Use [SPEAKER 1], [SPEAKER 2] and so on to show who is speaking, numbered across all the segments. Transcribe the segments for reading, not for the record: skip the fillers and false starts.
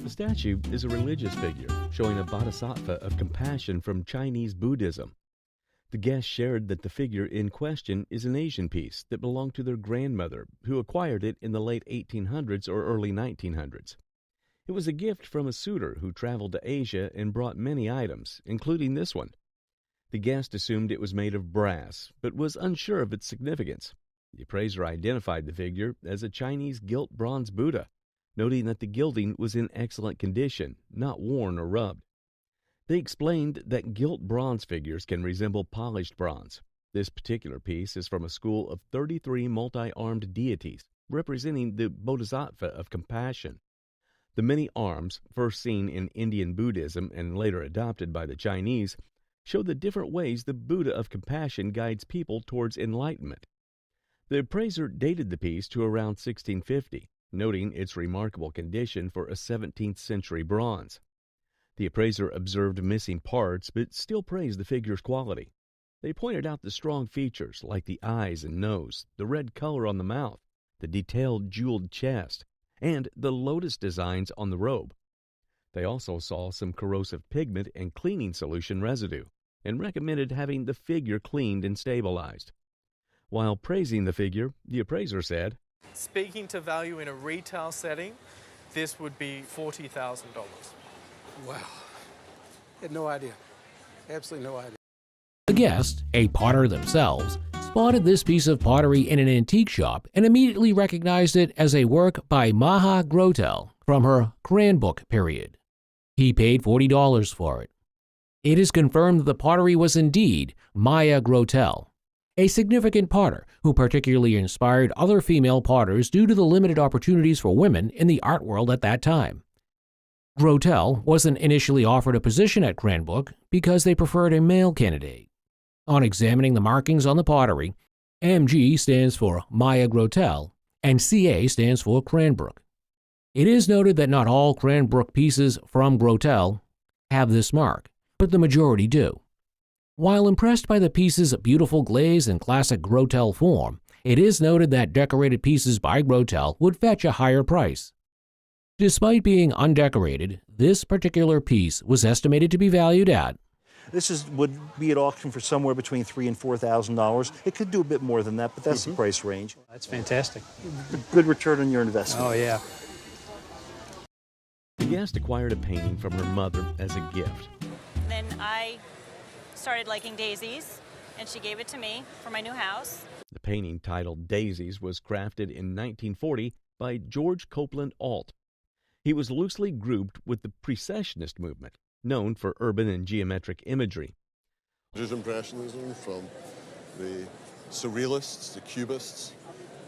[SPEAKER 1] The statue is a religious figure showing a bodhisattva of compassion from Chinese Buddhism. The guests shared that the figure in question is an Asian piece that belonged to their grandmother, who acquired it in the late 1800s or early 1900s. It was a gift from a suitor who traveled to Asia and brought many items, including this one. The guest assumed it was made of brass, but was unsure of its significance. The appraiser identified the figure as a Chinese gilt bronze Buddha, noting that the gilding was in excellent condition, not worn or rubbed. They explained that gilt bronze figures can resemble polished bronze. This particular piece is from a school of 33 multi-armed deities, representing the bodhisattva of compassion. The many arms, first seen in Indian Buddhism and later adopted by the Chinese, show the different ways the Buddha of compassion guides people towards enlightenment. The appraiser dated the piece to around 1650, noting its remarkable condition for a 17th century bronze. The appraiser observed missing parts, but still praised the figure's quality. They pointed out the strong features like the eyes and nose, the red color on the mouth, the detailed jeweled chest, and the lotus designs on the robe. They also saw some corrosive pigment and cleaning solution residue, and recommended having the figure cleaned and stabilized. While praising the figure, the appraiser said,
[SPEAKER 2] "Speaking to value in a retail setting, this would be $40,000.
[SPEAKER 3] Wow. Had no idea. Absolutely no idea.
[SPEAKER 4] The guest, a potter themselves, spotted this piece of pottery in an antique shop and immediately recognized it as a work by Maha Grotell from her Cranbrook period. He paid $40 for it. It is confirmed that the pottery was indeed Maya Grotell, a significant potter who particularly inspired other female potters due to the limited opportunities for women in the art world at that time. Grotell wasn't initially offered a position at Cranbrook because they preferred a male candidate. On examining the markings on the pottery, MG stands for Maya Grotell and CA stands for Cranbrook. It is noted that not all Cranbrook pieces from Grotell have this mark, but the majority do. While impressed by the piece's beautiful glaze and classic Grotell form, it is noted that decorated pieces by Grotell would fetch a higher price. Despite being undecorated, this particular piece was estimated to be valued at.
[SPEAKER 5] This would be at auction for somewhere between $3,000 and $4,000. It could do a bit more than that, but that's the price range.
[SPEAKER 3] That's fantastic.
[SPEAKER 5] Good return on your investment.
[SPEAKER 3] Oh, yeah.
[SPEAKER 1] The guest acquired a painting from her mother as a gift.
[SPEAKER 6] Then I started liking daisies, and she gave it to me for my new house.
[SPEAKER 1] The painting, titled Daisies, was crafted in 1940 by George Copeland Alt. He was loosely grouped with the Precessionist movement, known for urban and geometric imagery.
[SPEAKER 7] There's Impressionism from the Surrealists, the Cubists,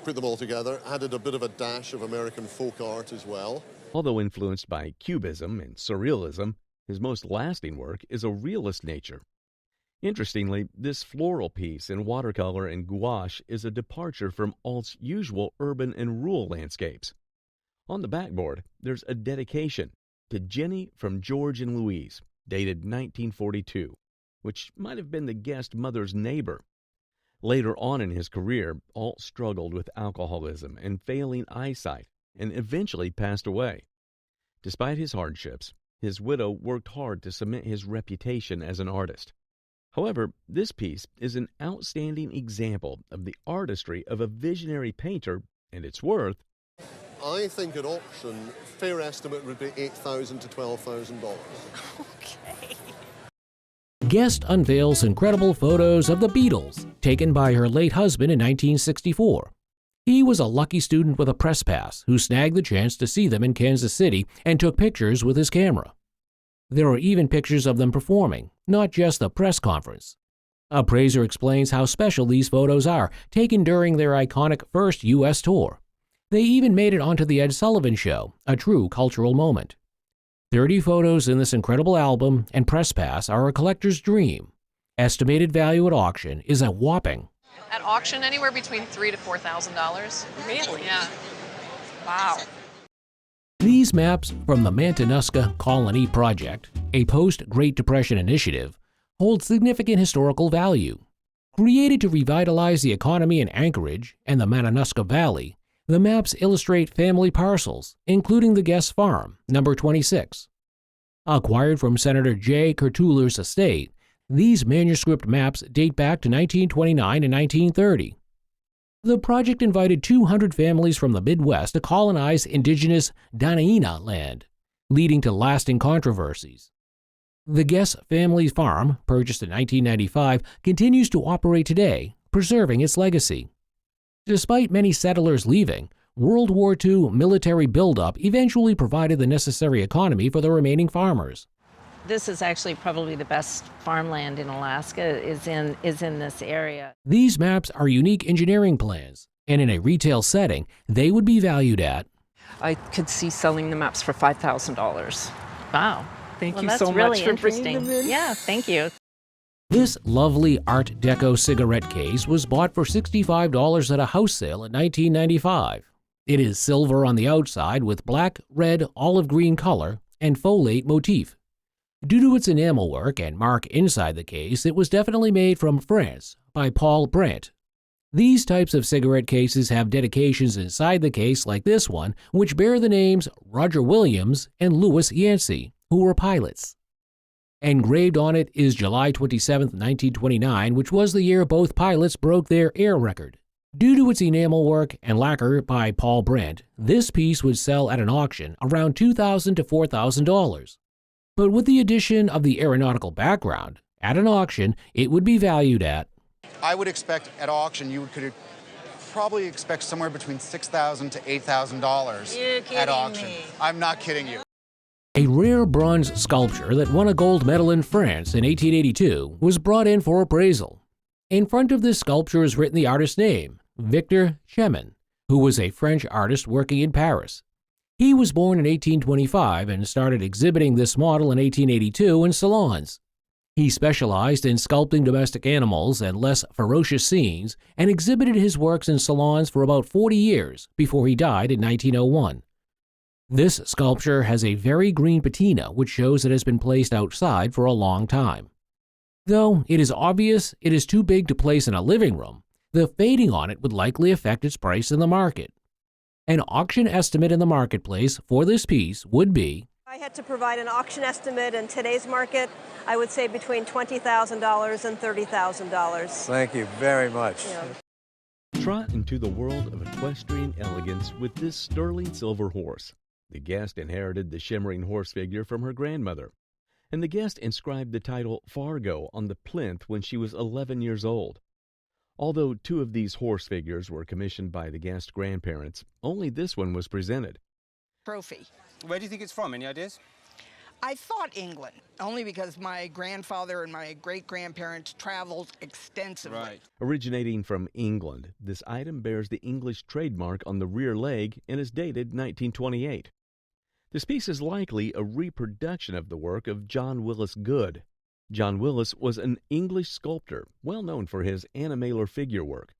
[SPEAKER 7] put them all together, added a bit of a dash of American folk art as well.
[SPEAKER 1] Although influenced by Cubism and Surrealism, his most lasting work is a realist nature. Interestingly, this floral piece in watercolor and gouache is a departure from Alt's usual urban and rural landscapes. On the backboard, there's a dedication to Jenny from George and Louise, dated 1942, which might have been the guest mother's neighbor. Later on in his career, Alt struggled with alcoholism and failing eyesight, and eventually passed away. Despite his hardships, his widow worked hard to cement his reputation as an artist. However, this piece is an outstanding example of the artistry of a visionary painter, and it's worth,
[SPEAKER 7] I think at auction, fair estimate would be $8,000 to $12,000.
[SPEAKER 6] Okay.
[SPEAKER 4] Guest unveils incredible photos of the Beatles, taken by her late husband in 1964. He was a lucky student with a press pass who snagged the chance to see them in Kansas City and took pictures with his camera. There are even pictures of them performing, not just the press conference. Appraiser explains how special these photos are, taken during their iconic first U.S. tour. They even made it onto The Ed Sullivan Show, a true cultural moment. 30 photos in this incredible album and press pass are a collector's dream. Estimated value at auction is a whopping.
[SPEAKER 8] At auction, anywhere between $3,000 to $4,000.
[SPEAKER 6] Really?
[SPEAKER 8] Yeah. Wow.
[SPEAKER 4] These maps from the Matanuska Colony Project, a post-Great Depression initiative, hold significant historical value. Created to revitalize the economy in Anchorage and the Matanuska Valley, The maps illustrate family parcels, including the guest farm, number 26. Acquired from Senator J. Curtuller's estate, these manuscript maps date back to 1929 and 1930. The project invited 200 families from the Midwest to colonize indigenous Danaina land, leading to lasting controversies. The Guest family farm, purchased in 1995, continues to operate today, preserving its legacy. Despite many settlers leaving, World War II military buildup eventually provided the necessary economy for the remaining farmers.
[SPEAKER 9] This is actually probably the best farmland in Alaska is in this area.
[SPEAKER 4] These maps are unique engineering plans, and in a retail setting, they would be valued at.
[SPEAKER 10] I could see selling the maps for $5,000.
[SPEAKER 9] Wow.
[SPEAKER 10] Thank
[SPEAKER 9] well,
[SPEAKER 10] you
[SPEAKER 9] that's
[SPEAKER 10] so
[SPEAKER 9] really
[SPEAKER 10] much for
[SPEAKER 9] interesting.
[SPEAKER 10] bringing them in.
[SPEAKER 9] Yeah, thank you.
[SPEAKER 4] This lovely Art Deco cigarette case was bought for $65 at a house sale in 1995. It is silver on the outside with black, red, olive green color and folate motif. Due to its enamel work and mark inside the case, it was definitely made from France by Paul Brandt. These types of cigarette cases have dedications inside the case like this one, which bear the names Roger Williams and Louis Yancey, who were pilots. Engraved on it is July 27, 1929, which was the year both pilots broke their air record. Due to its enamel work and lacquer by Paul Brandt, this piece would sell at an auction around $2,000 to $4,000. But with the addition of the aeronautical background, at an auction, it would be valued at.
[SPEAKER 11] I would expect at auction you could probably expect somewhere between $6,000 to $8,000 at auction.
[SPEAKER 9] Me.
[SPEAKER 11] I'm not kidding you.
[SPEAKER 4] A rare bronze sculpture that won a gold medal in France in 1882 was brought in for appraisal. In front of this sculpture is written the artist's name, Victor Chemin, who was a French artist working in Paris. He was born in 1825 and started exhibiting this model in 1882 in salons. He specialized in sculpting domestic animals and less ferocious scenes and exhibited his works in salons for about 40 years before he died in 1901. This sculpture has a very green patina, which shows it has been placed outside for a long time. Though it is obvious it is too big to place in a living room, the fading on it would likely affect its price in the market. An auction estimate in the marketplace for this piece would be,
[SPEAKER 12] I had to provide an auction estimate in today's market, I would say between $20,000 and $30,000.
[SPEAKER 3] Thank you very much.
[SPEAKER 12] Yeah.
[SPEAKER 1] Trot into the world of equestrian elegance with this sterling silver horse. The guest inherited the shimmering horse figure from her grandmother, and the guest inscribed the title Fargo on the plinth when she was 11 years old. Although two of these horse figures were commissioned by the guest grandparents, only this one was presented.
[SPEAKER 13] Trophy.
[SPEAKER 14] Where do you think it's from? Any ideas?
[SPEAKER 13] I thought England, only because my grandfather and my great-grandparents traveled extensively.
[SPEAKER 14] Right.
[SPEAKER 1] Originating from England, this item bears the English trademark on the rear leg and is dated 1928. This piece is likely a reproduction of the work of John Willis Good. John Willis was an English sculptor, well known for his animalar figure work.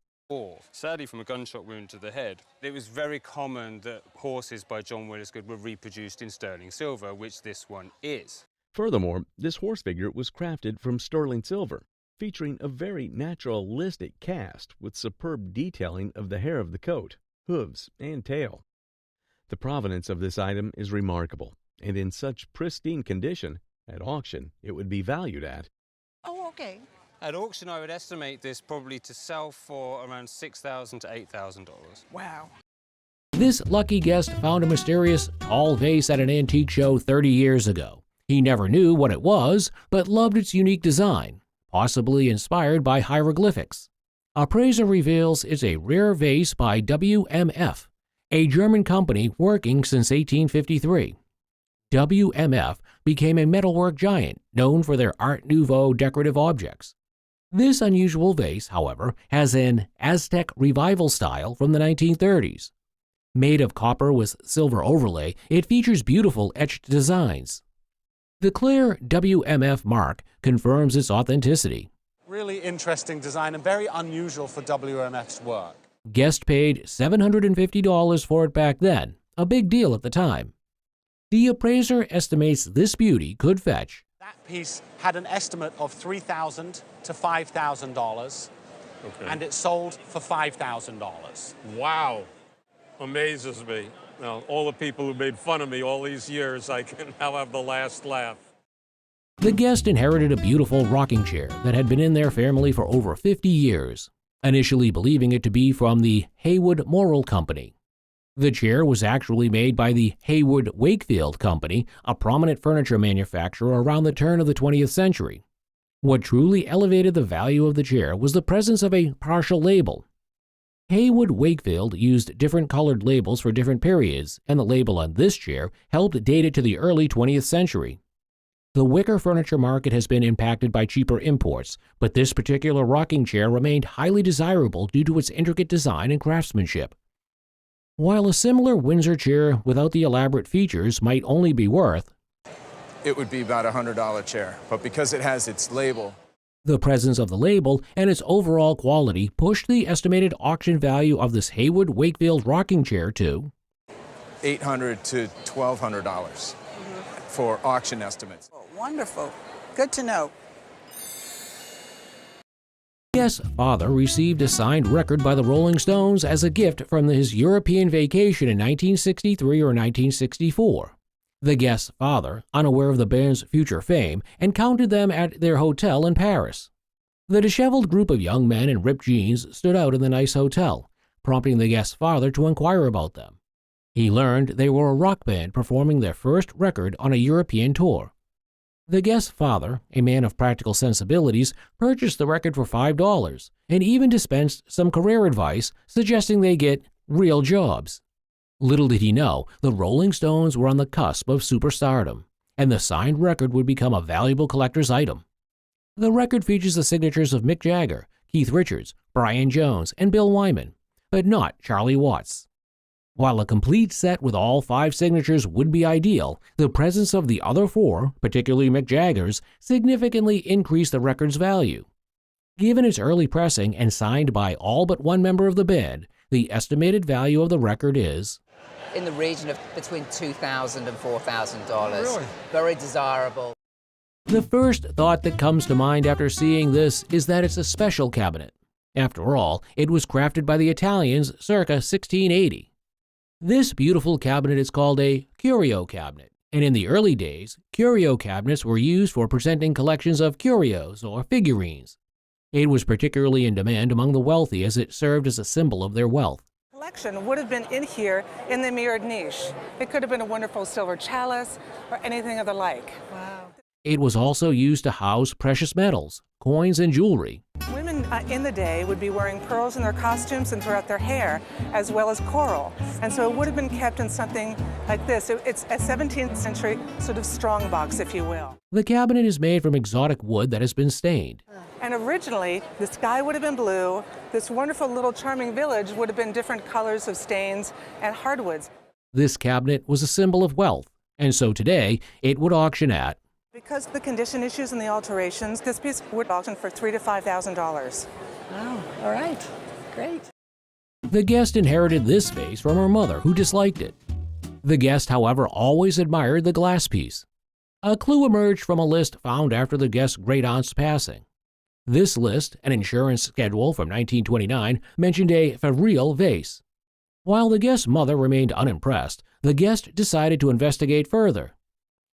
[SPEAKER 14] Sadly, from a gunshot wound to the head, it was very common that horses by John Willis Good were reproduced in sterling silver, which this one is.
[SPEAKER 1] Furthermore, this horse figure was crafted from sterling silver, featuring a very naturalistic cast with superb detailing of the hair of the coat, hooves, and tail. The provenance of this item is remarkable, and in such pristine condition, at auction, it would be valued at.
[SPEAKER 13] Oh, okay.
[SPEAKER 14] At auction, I would estimate this probably to sell for around $6,000 to $8,000.
[SPEAKER 13] Wow.
[SPEAKER 4] This lucky guest found a mysterious tall vase at an antique show 30 years ago. He never knew what it was, but loved its unique design, possibly inspired by hieroglyphics. Appraiser reveals it's a rare vase by WMF, a German company working since 1853. WMF became a metalwork giant known for their Art Nouveau decorative objects. This unusual vase, however, has an Aztec revival style from the 1930s. Made of copper with silver overlay, it features beautiful etched designs. The clear WMF mark confirms its authenticity.
[SPEAKER 15] Really interesting design and very unusual for WMF's work.
[SPEAKER 4] Guest paid $750 for it back then, a big deal at the time. The appraiser estimates this beauty could fetch.
[SPEAKER 15] That piece had an estimate of $3,000 to $5,000, and it sold for $5,000.
[SPEAKER 14] Wow.
[SPEAKER 16] amazes me. Now, all the people who made fun of me all these years, I can now have the last laugh.
[SPEAKER 4] The guest inherited a beautiful rocking chair that had been in their family for over 50 years, initially believing it to be from the Haywood Morrill Company. The chair was actually made by the Haywood Wakefield Company, a prominent furniture manufacturer around the turn of the 20th century. What truly elevated the value of the chair was the presence of a partial label. Haywood Wakefield used different colored labels for different periods, and the label on this chair helped date it to the early 20th century. The wicker furniture market has been impacted by cheaper imports, but this particular rocking chair remained highly desirable due to its intricate design and craftsmanship. While a similar Windsor chair without the elaborate features might only be worth,
[SPEAKER 17] it would be about a $100 chair, but because it has its label,
[SPEAKER 4] the presence of the label and its overall quality pushed the estimated auction value of this Haywood Wakefield rocking chair to
[SPEAKER 17] $800 to $1,200 for auction estimates.
[SPEAKER 13] Wonderful. Good to know.
[SPEAKER 4] The guest's father received a signed record by the Rolling Stones as a gift from his European vacation in 1963 or 1964. The guest's father, unaware of the band's future fame, encountered them at their hotel in Paris. The disheveled group of young men in ripped jeans stood out in the nice hotel, prompting the guest's father to inquire about them. He learned they were a rock band performing their first record on a European tour. The guest's father, a man of practical sensibilities, purchased the record for $5 and even dispensed some career advice, suggesting they get real jobs. Little did he know, the Rolling Stones were on the cusp of superstardom, and the signed record would become a valuable collector's item. The record features the signatures of Mick Jagger, Keith Richards, Brian Jones, and Bill Wyman, but not Charlie Watts. While a complete set with all 5 signatures would be ideal, the presence of the other 4, particularly Mick Jagger's, significantly increased the record's value. Given its early pressing and signed by all but one member of the band, the estimated value of the record is
[SPEAKER 18] in the region of between $2,000 and $4,000.
[SPEAKER 16] Really?
[SPEAKER 18] Very desirable.
[SPEAKER 4] The first thought that comes to mind after seeing this is that it's a special cabinet. After all, it was crafted by the Italians circa 1680. This beautiful cabinet is called a curio cabinet, and in the early days, curio cabinets were used for presenting collections of curios or figurines. It was particularly in demand among the wealthy as it served as a symbol of their wealth.
[SPEAKER 19] Collection would have been in here in the mirrored niche. It could have been a wonderful silver chalice or anything of the like. Wow.
[SPEAKER 4] It was also used to house precious metals, coins, and jewelry.
[SPEAKER 19] Women in the day would be wearing pearls in their costumes and throughout their hair, as well as coral. And so it would have been kept in something like this. It's a 17th century sort of strong box, if you will.
[SPEAKER 4] The cabinet is made from exotic wood that has been stained.
[SPEAKER 19] And originally, the sky would have been blue. This wonderful little charming village would have been different colors of stains and hardwoods.
[SPEAKER 4] This cabinet was a symbol of wealth, and so today it would auction at
[SPEAKER 19] because of the condition issues and the alterations, this piece would auction for $3,000 to $5,000.
[SPEAKER 18] Wow, all right, great.
[SPEAKER 4] The guest inherited this vase from her mother, who disliked it. The guest, however, always admired the glass piece. A clue emerged from a list found after the guest's great-aunt's passing. This list, an insurance schedule from 1929, mentioned a Favril vase. While the guest's mother remained unimpressed, the guest decided to investigate further.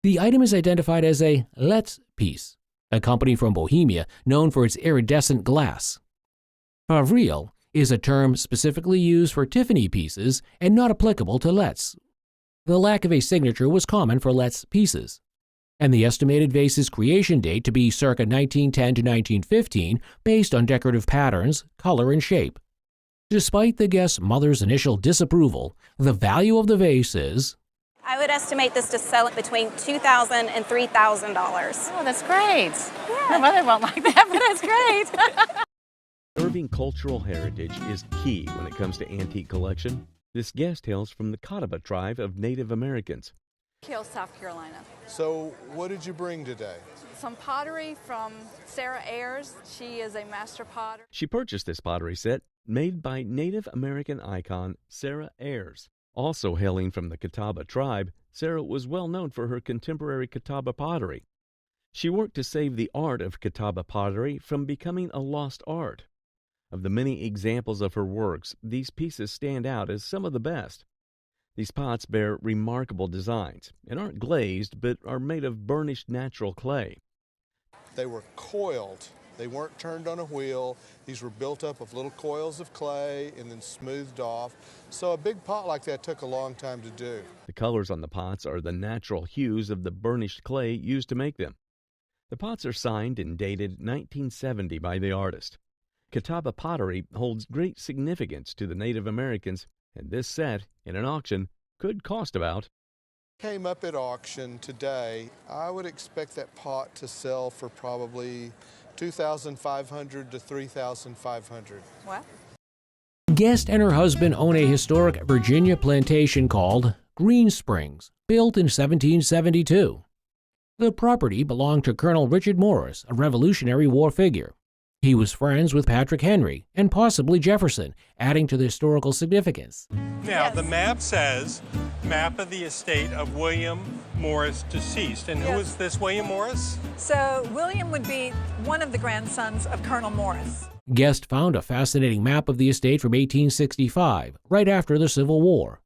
[SPEAKER 4] The item is identified as a Loetz piece, a company from Bohemia known for its iridescent glass. Favril is a term specifically used for Tiffany pieces and not applicable to Loetz. The lack of a signature was common for Loetz pieces, and the estimated vase's creation date to be circa 1910 to 1915 based on decorative patterns, color, and shape. Despite the guest's mother's initial disapproval, the value of the vase is
[SPEAKER 6] I would estimate this to sell between $2,000 and $3,000.
[SPEAKER 9] Oh, that's great. Yeah. My mother won't like that, but that's great.
[SPEAKER 1] Preserving cultural heritage is key when it comes to antique collection. This guest hails from the Catawba tribe of Native Americans.
[SPEAKER 20] Kill, South Carolina.
[SPEAKER 21] So what did you bring today?
[SPEAKER 20] Some pottery from Sarah Ayers. She is a master potter.
[SPEAKER 1] She purchased this pottery set made by Native American icon Sarah Ayers. Also hailing from the Catawba tribe, Sarah was well known for her contemporary Catawba pottery. She worked to save the art of Catawba pottery from becoming a lost art. Of the many examples of her works, these pieces stand out as some of the best. These pots bear remarkable designs and aren't glazed, but are made of burnished natural clay.
[SPEAKER 21] They were coiled. They weren't turned on a wheel. These were built up of little coils of clay and then smoothed off. So a big pot like that took a long time to do.
[SPEAKER 1] The colors on the pots are the natural hues of the burnished clay used to make them. The pots are signed and dated 1970 by the artist. Catawba pottery holds great significance to the Native Americans, and this set, in an auction, could cost about.
[SPEAKER 21] Came up at auction today. I would expect that pot to sell for probably $2,500 to $3,500.
[SPEAKER 13] What?
[SPEAKER 4] Guest and her husband own a historic Virginia plantation called Green Springs, built in 1772. The property belonged to Colonel Richard Morris, a Revolutionary War figure. He was friends with Patrick Henry and possibly Jefferson, adding to the historical significance.
[SPEAKER 16] Now, the map says, map of the estate of William Morris deceased. And who is this William Morris?
[SPEAKER 2] So William would be one of the grandsons of Colonel Morris.
[SPEAKER 4] Guest found a fascinating map of the estate from 1865, right after the Civil War.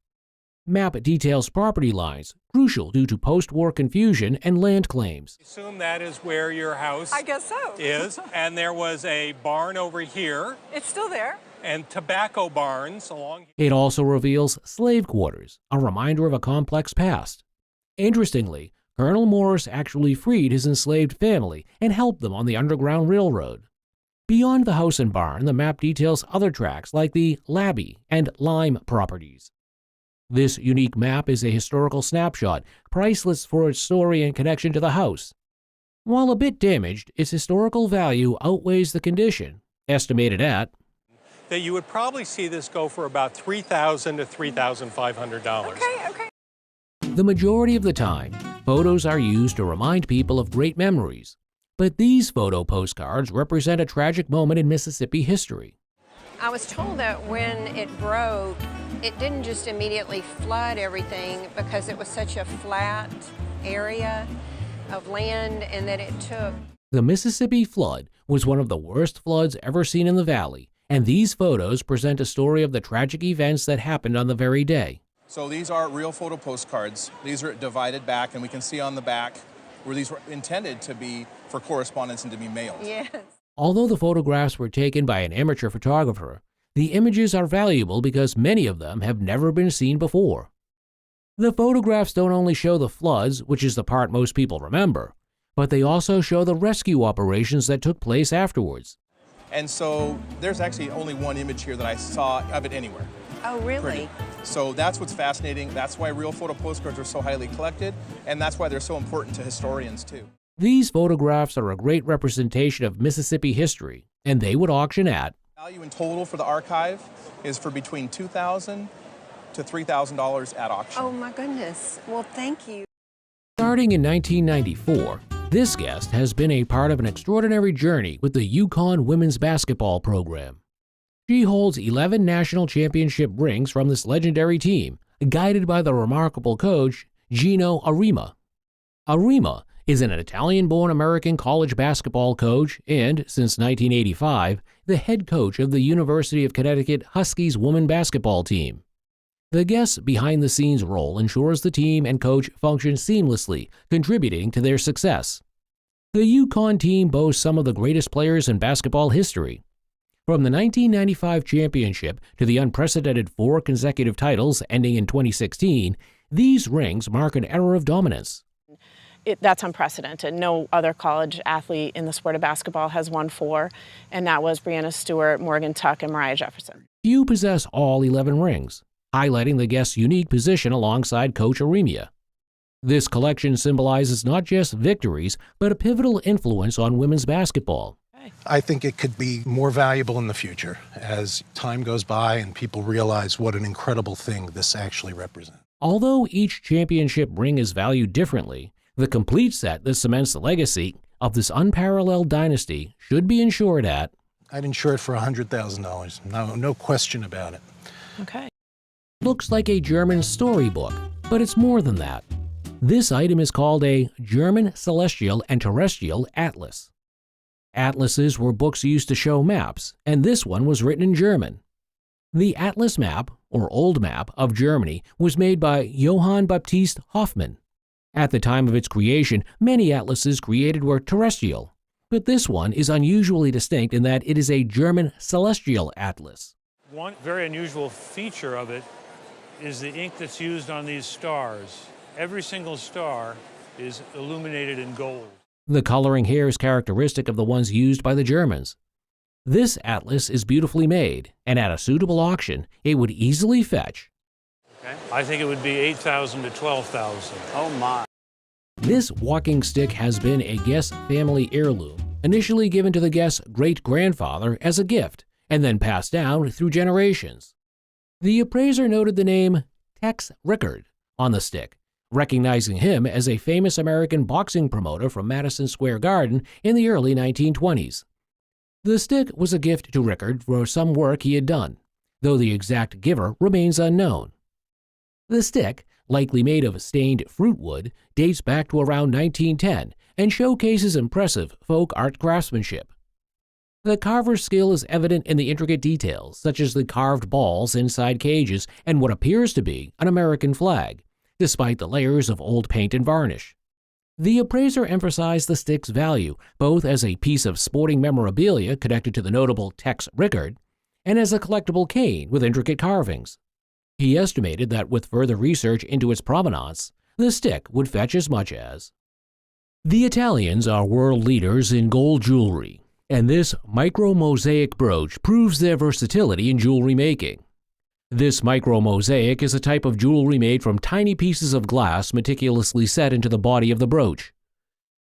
[SPEAKER 4] Map details property lines, crucial due to post-war confusion and land claims.
[SPEAKER 16] Assume that is where your house
[SPEAKER 2] I guess so.
[SPEAKER 16] is. And there was a barn over here.
[SPEAKER 2] It's still there.
[SPEAKER 16] And tobacco barns along here.
[SPEAKER 4] It also reveals slave quarters, a reminder of a complex past. Interestingly, Colonel Morris actually freed his enslaved family and helped them on the Underground Railroad. Beyond the house and barn, the map details other tracts like the Labby and Lime properties. This unique map is a historical snapshot, priceless for its story and connection to the house. While a bit damaged, its historical value outweighs the condition, estimated at
[SPEAKER 16] that you would probably see this go for about $3,000 to $3,500.
[SPEAKER 2] Okay.
[SPEAKER 4] The majority of the time, photos are used to remind people of great memories. But these photo postcards represent a tragic moment in Mississippi history.
[SPEAKER 22] I was told that when it broke, it didn't just immediately flood everything because it was such a flat area of land and that it took.
[SPEAKER 4] The Mississippi flood was one of the worst floods ever seen in the valley, and these photos present a story of the tragic events that happened on the very day.
[SPEAKER 17] So these are real photo postcards. These are divided back, and we can see on the back where these were intended to be for correspondence and to be mailed.
[SPEAKER 22] Yes.
[SPEAKER 4] Although the photographs were taken by an amateur photographer, the images are valuable because many of them have never been seen before. The photographs don't only show the floods, which is the part most people remember, but they also show the rescue operations that took place afterwards.
[SPEAKER 17] And so there's actually only one image here that I saw of it anywhere.
[SPEAKER 22] Oh, really?
[SPEAKER 17] Pretty. So that's what's fascinating. That's why real photo postcards are so highly collected, and that's why they're so important to historians too.
[SPEAKER 4] These photographs are a great representation of Mississippi history, and they would auction at.
[SPEAKER 17] Value in total for the archive is for between $2,000 to $3,000 at auction.
[SPEAKER 22] Oh my goodness. Well, thank you.
[SPEAKER 4] Starting in 1994, this guest has been a part of an extraordinary journey with the UConn women's basketball program. She holds 11 national championship rings from this legendary team, guided by the remarkable coach, Gino Arima. Arima is an Italian-born American college basketball coach and, since 1985, the head coach of the University of Connecticut Huskies women basketball team. The guest's behind-the-scenes role ensures the team and coach function seamlessly, contributing to their success. The UConn team boasts some of the greatest players in basketball history. From the 1995 championship to the unprecedented 4 consecutive titles ending in 2016, these rings mark an era of dominance.
[SPEAKER 23] That's unprecedented. No other college athlete in the sport of basketball has won 4, and that was Breanna Stewart, Morgan Tuck, and Mariah Jefferson.
[SPEAKER 4] Few possess all 11 rings, highlighting the guest's unique position alongside Coach Arima. This collection symbolizes not just victories, but a pivotal influence on women's basketball.
[SPEAKER 24] I think it could be more valuable in the future as time goes by and people realize what an incredible thing this actually represents.
[SPEAKER 4] Although each championship ring is valued differently, the complete set that cements the legacy of this unparalleled dynasty should be insured at.
[SPEAKER 24] I'd insure it for $100,000. No question about it.
[SPEAKER 23] Okay.
[SPEAKER 4] Looks like a German storybook, but it's more than that. This item is called a German Celestial and Terrestrial Atlas. Atlases were books used to show maps, and this one was written in German. The Atlas map, or Old Map, of Germany was made by Johann Baptist Hoffmann. At the time of its creation, many atlases created were terrestrial, but this one is unusually distinct in that it is a German celestial atlas.
[SPEAKER 5] One very unusual feature of it is the ink that's used on these stars. Every single star is illuminated in gold.
[SPEAKER 4] The coloring here is characteristic of the ones used by the Germans. This atlas is beautifully made, and at a suitable auction, it would easily fetch.
[SPEAKER 5] Okay. I think it would be $8,000 to $12,000. Oh my.
[SPEAKER 4] This walking stick has been a Guess family heirloom, initially given to the Guess great-grandfather as a gift, and then passed down through generations. The appraiser noted the name Tex Rickard on the stick, recognizing him as a famous American boxing promoter from Madison Square Garden in the early 1920s. The stick was a gift to Rickard for some work he had done, though the exact giver remains unknown. The stick, likely made of stained fruit wood, dates back to around 1910 and showcases impressive folk art craftsmanship. The carver's skill is evident in the intricate details, such as the carved balls inside cages and what appears to be an American flag, despite the layers of old paint and varnish. The appraiser emphasized the stick's value, both as a piece of sporting memorabilia connected to the notable Tex Rickard, and as a collectible cane with intricate carvings. He estimated that with further research into its provenance, the stick would fetch as much as. The Italians are world leaders in gold jewelry, and this micro-mosaic brooch proves their versatility in jewelry making. This micro-mosaic is a type of jewelry made from tiny pieces of glass meticulously set into the body of the brooch.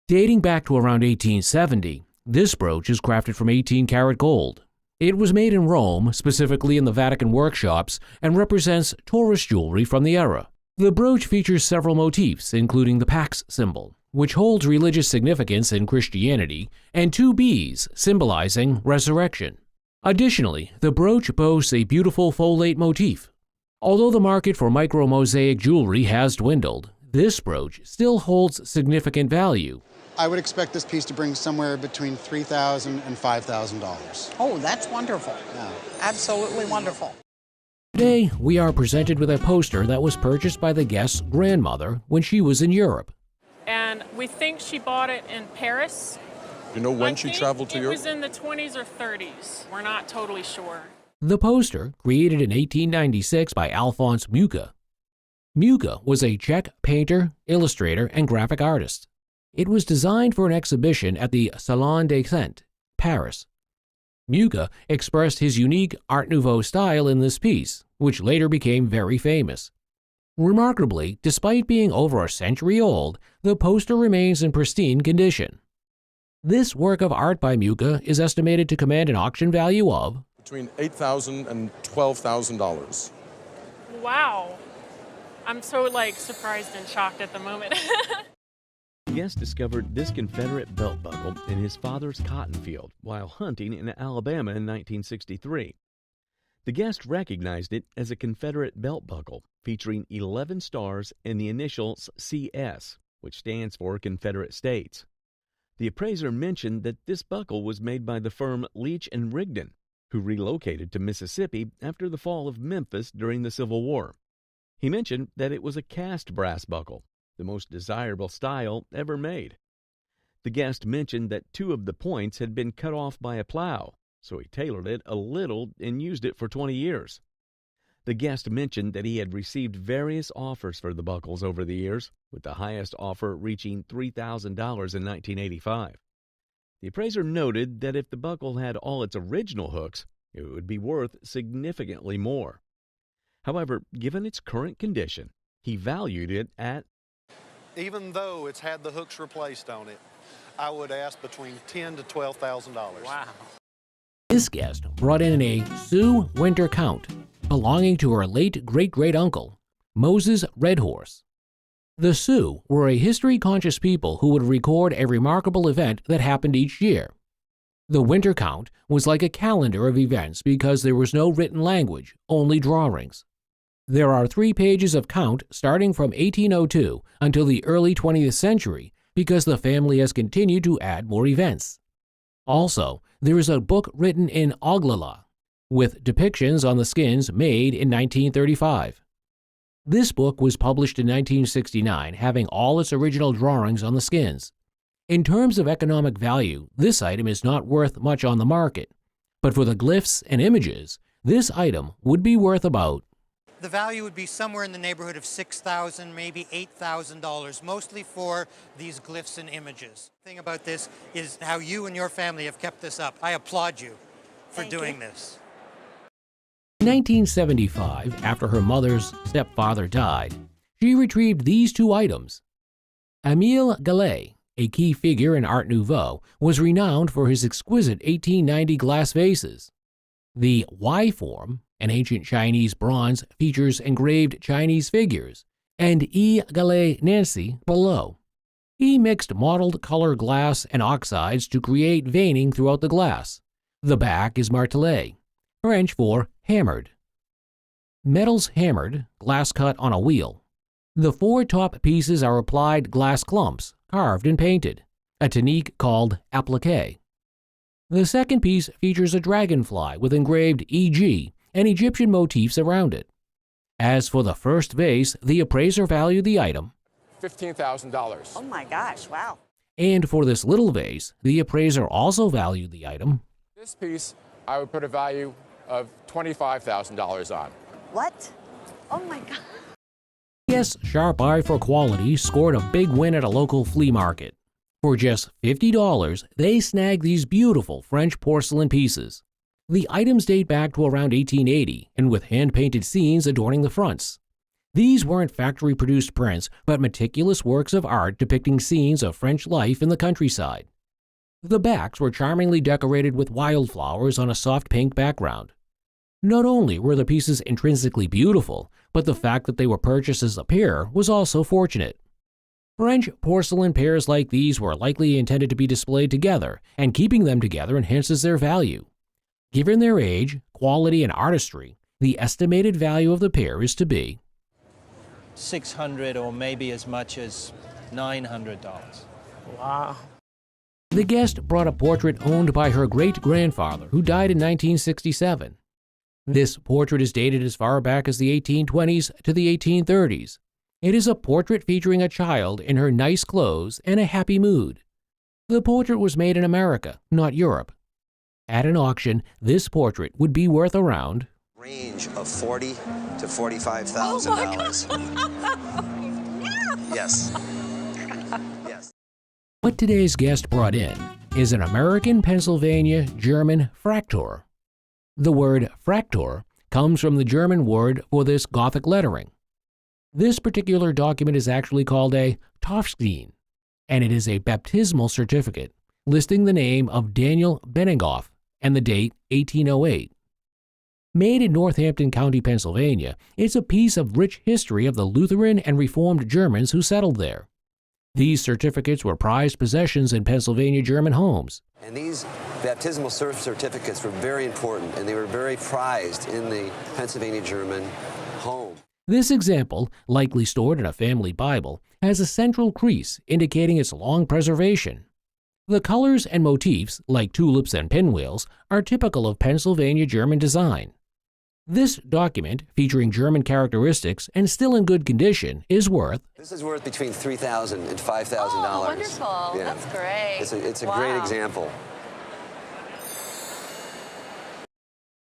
[SPEAKER 4] Dating back to around 1870, this brooch is crafted from 18-karat gold. It was made in Rome, specifically in the Vatican workshops, and represents tourist jewelry from the era. The brooch features several motifs, including the Pax symbol, which holds religious significance in Christianity, and two bees, symbolizing resurrection. Additionally, the brooch boasts a beautiful folate motif. Although the market for micro-mosaic jewelry has dwindled, this brooch still holds significant value.
[SPEAKER 11] I would expect this piece to bring somewhere between $3,000 and $5,000.
[SPEAKER 13] Oh, that's wonderful.
[SPEAKER 11] Yeah.
[SPEAKER 13] Absolutely wonderful.
[SPEAKER 4] Today, we are presented with a poster that was purchased by the guest's grandmother when she was in Europe.
[SPEAKER 7] And we think she bought it in Paris.
[SPEAKER 8] You know when she traveled to Europe?
[SPEAKER 7] It was in the 20s or 30s. We're not totally sure.
[SPEAKER 4] The poster, created in 1896 by Alphonse Mucha. Mucha was a Czech painter, illustrator, and graphic artist. It was designed for an exhibition at the Salon des Cent, Paris. Mucha expressed his unique Art Nouveau style in this piece, which later became very famous. Remarkably, despite being over a century old, the poster remains in pristine condition. This work of art by Mucha is estimated to command an auction value of
[SPEAKER 8] between $8,000 and $12,000.
[SPEAKER 7] Wow. I'm so surprised and shocked at the moment.
[SPEAKER 1] Guest discovered this Confederate belt buckle in his father's cotton field while hunting in Alabama in 1963. The guest recognized it as a Confederate belt buckle featuring 11 stars and the initials CS, which stands for Confederate States. The appraiser mentioned that this buckle was made by the firm Leach and Rigdon, who relocated to Mississippi after the fall of Memphis during the Civil War. He mentioned that it was a cast brass buckle, the most desirable style ever made. The guest mentioned that 2 of the points had been cut off by a plow, so he tailored it a little and used it for 20 years. The guest mentioned that he had received various offers for the buckles over the years, with the highest offer reaching $3,000 in 1985. The appraiser noted that if the buckle had all its original hooks, it would be worth significantly more. However, given its current condition, he valued it at,
[SPEAKER 21] even though it's had the hooks replaced on it, I would ask between $10,000 to $12,000. Wow.
[SPEAKER 4] This guest brought in a Sioux winter count, belonging to her late great-great-uncle, Moses Red Horse. The Sioux were a history-conscious people who would record a remarkable event that happened each year. The winter count was like a calendar of events because there was no written language, only drawings. There are 3 pages of count starting from 1802 until the early 20th century because the family has continued to add more events. Also, there is a book written in Oglala with depictions on the skins made in 1935. This book was published in 1969, having all its original drawings on the skins. In terms of economic value, this item is not worth much on the market, but for the glyphs and images, this item would be worth about.
[SPEAKER 3] The value would be somewhere in the neighborhood of $6,000, maybe $8,000, mostly for these glyphs and images. The thing about this is how you and your family have kept this up. I applaud you for doing this.
[SPEAKER 4] In 1975, after her mother's stepfather died, she retrieved these two items. Emile Gallé, a key figure in Art Nouveau, was renowned for his exquisite 1890 glass vases. The Y form, an ancient Chinese bronze, features engraved Chinese figures, and E. Gallé Nancy below. He mixed mottled color glass and oxides to create veining throughout the glass. The back is martelé, French for hammered. Metals hammered, glass cut on a wheel. The four top pieces are applied glass clumps, carved and painted, a technique called appliqué. The second piece features a dragonfly with engraved EG and Egyptian motifs around it. As for the first vase, the appraiser valued the item
[SPEAKER 10] $15,000.
[SPEAKER 12] Oh my gosh, wow.
[SPEAKER 4] And for this little vase, the appraiser also valued the item.
[SPEAKER 10] This piece, I would put a value of $25,000 on.
[SPEAKER 12] What? Oh my God.
[SPEAKER 4] Yes, sharp eye for quality scored a big win at a local flea market. For just $50, they snagged these beautiful French porcelain pieces. The items date back to around 1880 and with hand-painted scenes adorning the fronts. These weren't factory-produced prints, but meticulous works of art depicting scenes of French life in the countryside. The backs were charmingly decorated with wildflowers on a soft pink background. Not only were the pieces intrinsically beautiful, but the fact that they were purchased as a pair was also fortunate. French porcelain pairs like these were likely intended to be displayed together, and keeping them together enhances their value. Given their age, quality, and artistry, the estimated value of the pair is to be
[SPEAKER 15] $600 or maybe as much as $900.
[SPEAKER 7] Wow.
[SPEAKER 4] The guest brought a portrait owned by her great-grandfather, who died in 1967. This portrait is dated as far back as the 1820s to the 1830s. It is a portrait featuring a child in her nice clothes and a happy mood. The portrait was made in America, not Europe. At an auction, this portrait would be worth around
[SPEAKER 25] range of $40,000 to $45,000. Yes. Yes.
[SPEAKER 4] What today's guest brought in is an American Pennsylvania German Fraktur. The word Fraktur comes from the German word for this Gothic lettering. This particular document is actually called a Taufschein, and it is a baptismal certificate listing the name of Daniel Benningoff and the date 1808. Made in Northampton County, Pennsylvania, it's a piece of rich history of the Lutheran and Reformed Germans who settled there. These certificates were prized possessions in Pennsylvania German homes.
[SPEAKER 25] And these baptismal certificates were very important, and they were very prized in the Pennsylvania German home.
[SPEAKER 4] This example, likely stored in a family Bible, has a central crease indicating its long preservation. The colors and motifs, like tulips and pinwheels, are typical of Pennsylvania German design. This document, featuring German characteristics and still in good condition, is worth...
[SPEAKER 25] This is worth between $3,000 and $5,000.
[SPEAKER 12] Oh, wonderful. Yeah. That's great.
[SPEAKER 25] It's a great example.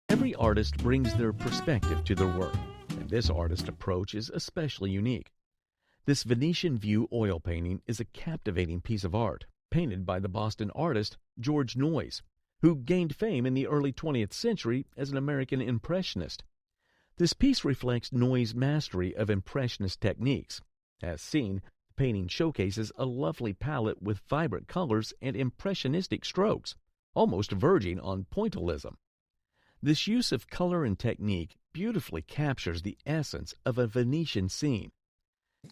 [SPEAKER 1] Every artist brings their perspective to their work, and this artist approach is especially unique. This Venetian view oil painting is a captivating piece of art, painted by the Boston artist George Noyes, who gained fame in the early 20th century as an American impressionist. This piece reflects Noyes' mastery of impressionist techniques. As seen, the painting showcases a lovely palette with vibrant colors and impressionistic strokes, almost verging on pointillism. This use of color and technique beautifully captures the essence of a Venetian scene.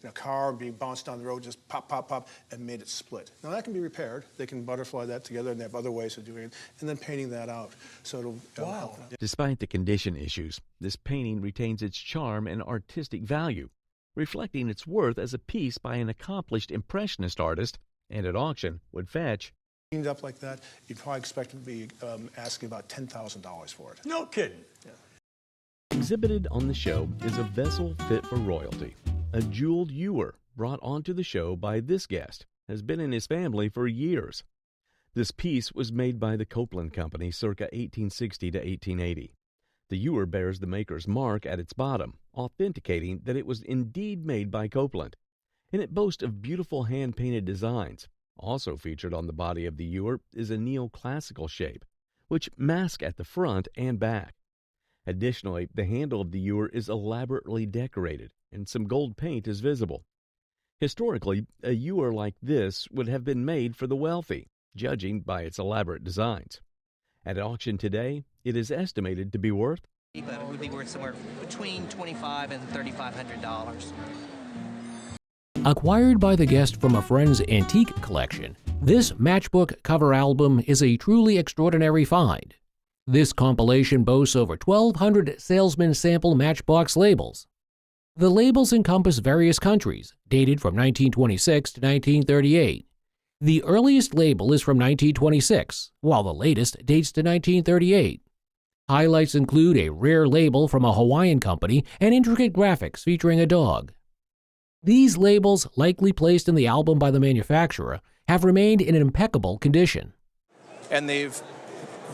[SPEAKER 21] A car being bounced down the road, just pop, pop, pop, and made it split. Now that can be repaired. They can butterfly that together, and they have other ways of doing it, and then painting that out. So it'll wow.
[SPEAKER 1] Despite the condition issues, this painting retains its charm and artistic value, reflecting its worth as a piece by an accomplished impressionist artist, and at auction would fetch
[SPEAKER 6] Cleaned up like that, you'd probably expect to be asking about $10,000 for it.
[SPEAKER 9] No kidding.
[SPEAKER 6] Yeah.
[SPEAKER 1] Exhibited on the show is a vessel fit for royalty. A jeweled ewer brought onto the show by this guest has been in his family for years. This piece was made by the Copeland Company circa 1860 to 1880. The ewer bears the maker's mark at its bottom, authenticating that it was indeed made by Copeland. And it boasts of beautiful hand-painted designs. Also featured on the body of the ewer is a neoclassical shape, which masks at the front and back. Additionally, the handle of the ewer is elaborately decorated, and some gold paint is visible. Historically, a ewer like this would have been made for the wealthy, judging by its elaborate designs. At auction today, it is estimated to be worth
[SPEAKER 14] It would be worth somewhere between $2,500 and $3,500.
[SPEAKER 4] Acquired by the guest from a friend's antique collection, this matchbook cover album is a truly extraordinary find. This compilation boasts over 1,200 salesman sample matchbox labels. The labels encompass various countries, dated from 1926 to 1938. The earliest label is from 1926, while the latest dates to 1938. Highlights include a rare label from a Hawaiian company and intricate graphics featuring a dog. These labels, likely placed in the album by the manufacturer, have remained in impeccable condition.
[SPEAKER 17] And they've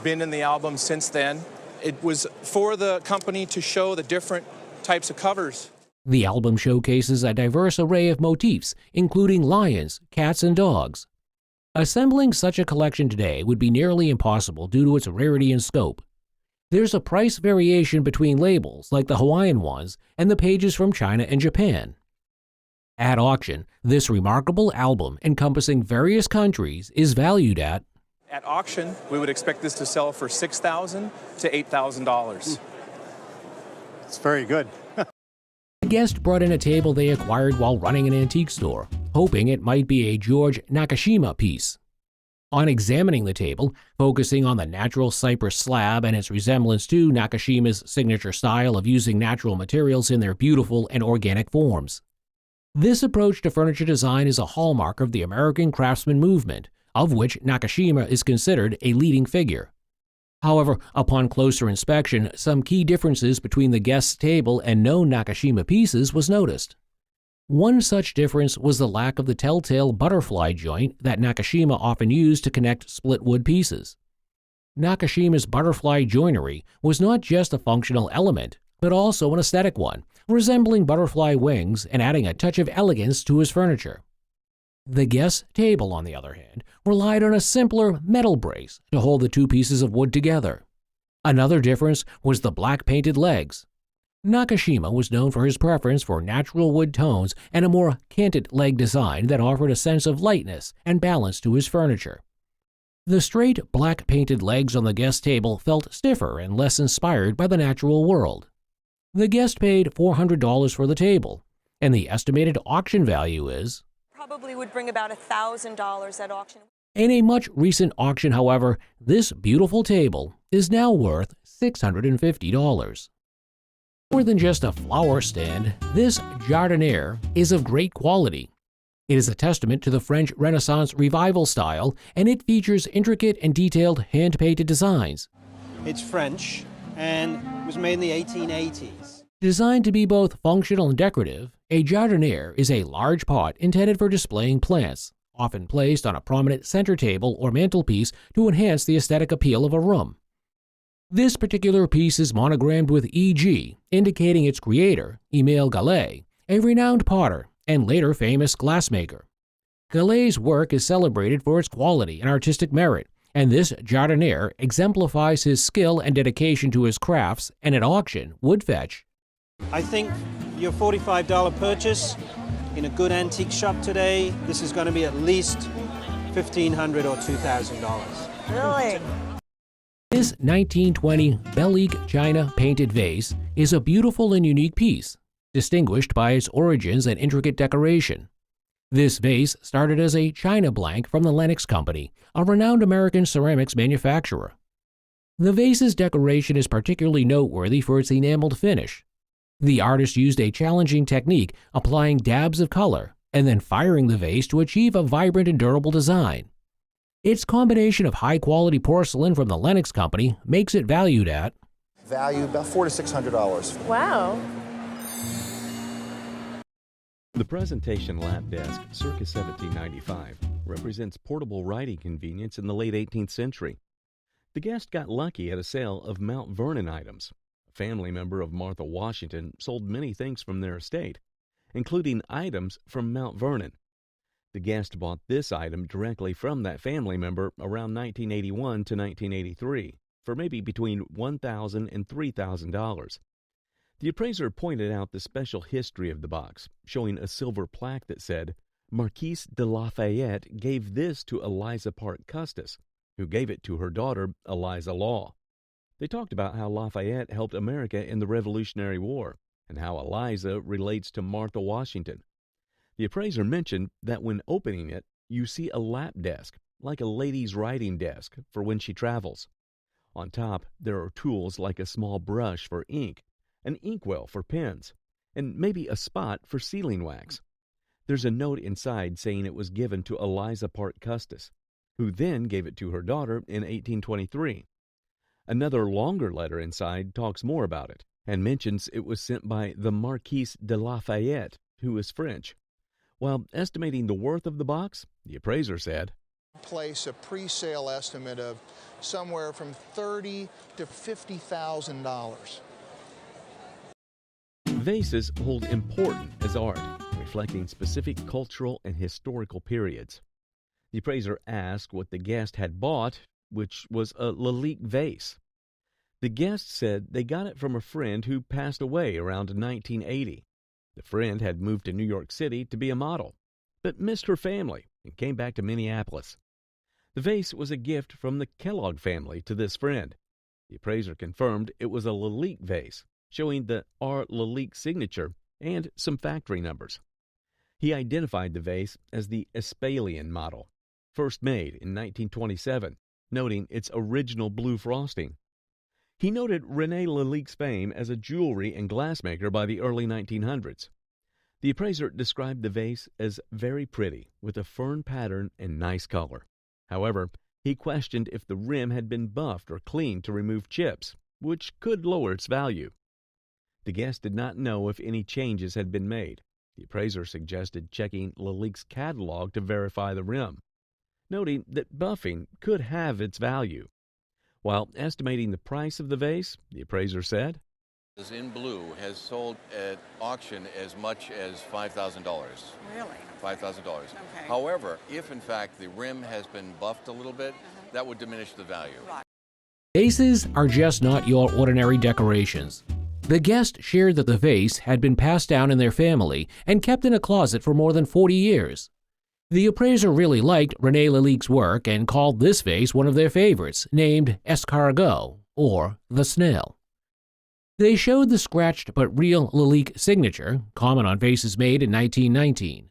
[SPEAKER 17] been in the album since then. It was for the company to show the different types of covers.
[SPEAKER 4] The album showcases a diverse array of motifs, including lions, cats, and dogs. Assembling such a collection today would be nearly impossible due to its rarity and scope. There's a price variation between labels, like the Hawaiian ones, and the pages from China and Japan. At auction, this remarkable album, encompassing various countries, is valued at
[SPEAKER 17] auction, we would expect this to sell for $6,000 to $8,000.
[SPEAKER 9] It's very good.
[SPEAKER 4] The guest brought in a table they acquired while running an antique store, hoping it might be a George Nakashima piece. On examining the table, focusing on the natural cypress slab and its resemblance to Nakashima's signature style of using natural materials in their beautiful and organic forms. This approach to furniture design is a hallmark of the American craftsman movement, of which Nakashima is considered a leading figure. However, upon closer inspection, some key differences between the guest's table and known Nakashima pieces was noticed. One such difference was the lack of the telltale butterfly joint that Nakashima often used to connect split wood pieces. Nakashima's butterfly joinery was not just a functional element, but also an aesthetic one, resembling butterfly wings and adding a touch of elegance to his furniture. The guest's table, on the other hand, relied on a simpler metal brace to hold the two pieces of wood together. Another difference was the black painted legs. Nakashima was known for his preference for natural wood tones and a more canted leg design that offered a sense of lightness and balance to his furniture. The straight black painted legs on the guest table felt stiffer and less inspired by the natural world. The guest paid $400 for the table, and the estimated auction value is
[SPEAKER 18] probably would bring about $1,000 at auction.
[SPEAKER 4] In a much recent auction, however, this beautiful table is now worth $650. More than just a flower stand, this jardiniere is of great quality. It is a testament to the French Renaissance revival style, and it features intricate and detailed hand-painted designs.
[SPEAKER 15] It's French and was made in the 1880s.
[SPEAKER 4] Designed to be both functional and decorative, a jardiniere is a large pot intended for displaying plants, often placed on a prominent center table or mantelpiece to enhance the aesthetic appeal of a room. This particular piece is monogrammed with EG, indicating its creator, Emile Gallé, a renowned potter and later famous glassmaker. Gallé's work is celebrated for its quality and artistic merit, and this jardiniere exemplifies his skill and dedication to his crafts, and at auction would fetch.
[SPEAKER 15] I think your $45 purchase in a good antique shop today, this is going to be at least $1,500 or $2,000.
[SPEAKER 18] Really?
[SPEAKER 4] This 1920 Belle-Île China painted vase is a beautiful and unique piece, distinguished by its origins and intricate decoration. This vase started as a china blank from the Lenox Company, a renowned American ceramics manufacturer. The vase's decoration is particularly noteworthy for its enameled finish. The artist used a challenging technique, applying dabs of color and then firing the vase to achieve a vibrant and durable design. Its combination of high-quality porcelain from the Lenox Company makes it valued at
[SPEAKER 2] value about $400 to $600.
[SPEAKER 12] Wow.
[SPEAKER 1] The presentation lap desk, circa 1795, represents portable writing convenience in the late 18th century. The guest got lucky at a sale of Mount Vernon items. A family member of Martha Washington sold many things from their estate, including items from Mount Vernon. The guest bought this item directly from that family member around 1981 to 1983 for maybe between $1,000 and $3,000. The appraiser pointed out the special history of the box, showing a silver plaque that said, Marquise de Lafayette gave this to Eliza Parke Custis, who gave it to her daughter, Eliza Law. They talked about how Lafayette helped America in the Revolutionary War, and how Eliza relates to Martha Washington. The appraiser mentioned that when opening it, you see a lap desk, like a lady's writing desk, for when she travels. On top, there are tools like a small brush for ink, an inkwell for pens, and maybe a spot for sealing wax. There's a note inside saying it was given to Eliza Parke Custis, who then gave it to her daughter in 1823. Another longer letter inside talks more about it, and mentions it was sent by the Marquise de Lafayette, who is French. While estimating the worth of the box, the appraiser said,
[SPEAKER 21] Place a pre-sale estimate of somewhere from $30,000 to $50,000.
[SPEAKER 1] Vases hold important as art, reflecting specific cultural and historical periods. The appraiser asked what the guest had bought, which was a Lalique vase. The guest said they got it from a friend who passed away around 1980. The friend had moved to New York City to be a model, but missed her family and came back to Minneapolis. The vase was a gift from the Kellogg family to this friend. The appraiser confirmed it was a Lalique vase, showing the R. Lalique signature and some factory numbers. He identified the vase as the Espalion model, first made in 1927, noting its original blue frosting. He noted Rene Lalique's fame as a jewelry and glassmaker by the early 1900s. The appraiser described the vase as very pretty, with a fern pattern and nice color. However, he questioned if the rim had been buffed or cleaned to remove chips, which could lower its value. The guest did not know if any changes had been made. The appraiser suggested checking Lalique's catalog to verify the rim, noting that buffing could have its value. While estimating the price of the vase, the appraiser said,
[SPEAKER 16] This in blue has sold at auction as much as $5,000.
[SPEAKER 13] Really?
[SPEAKER 16] $5,000.
[SPEAKER 13] Okay.
[SPEAKER 16] However, if in fact the rim has been buffed a little bit, that would diminish the value.
[SPEAKER 13] Right.
[SPEAKER 4] Vases are just not your ordinary decorations. The guest shared that the vase had been passed down in their family and kept in a closet for more than 40 years. The appraiser really liked Rene Lalique's work and called this vase one of their favorites, named Escargot, or the snail. They showed the scratched but real Lalique signature, common on vases made in 1919.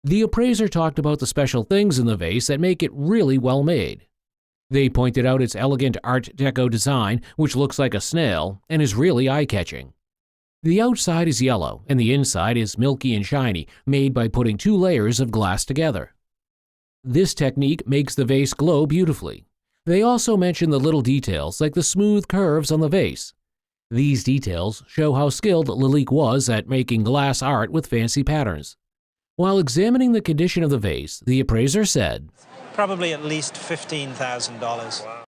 [SPEAKER 4] The appraiser talked about the special things in the vase that make it really well made. They pointed out its elegant Art Deco design, which looks like a snail and is really eye-catching. The outside is yellow and the inside is milky and shiny, made by putting 2 layers of glass together. This technique makes the vase glow beautifully. They also mention the little details like the smooth curves on the vase. These details show how skilled Lalique was at making glass art with fancy patterns. While examining the condition of the vase, the appraiser said,
[SPEAKER 15] Probably at least $15,000.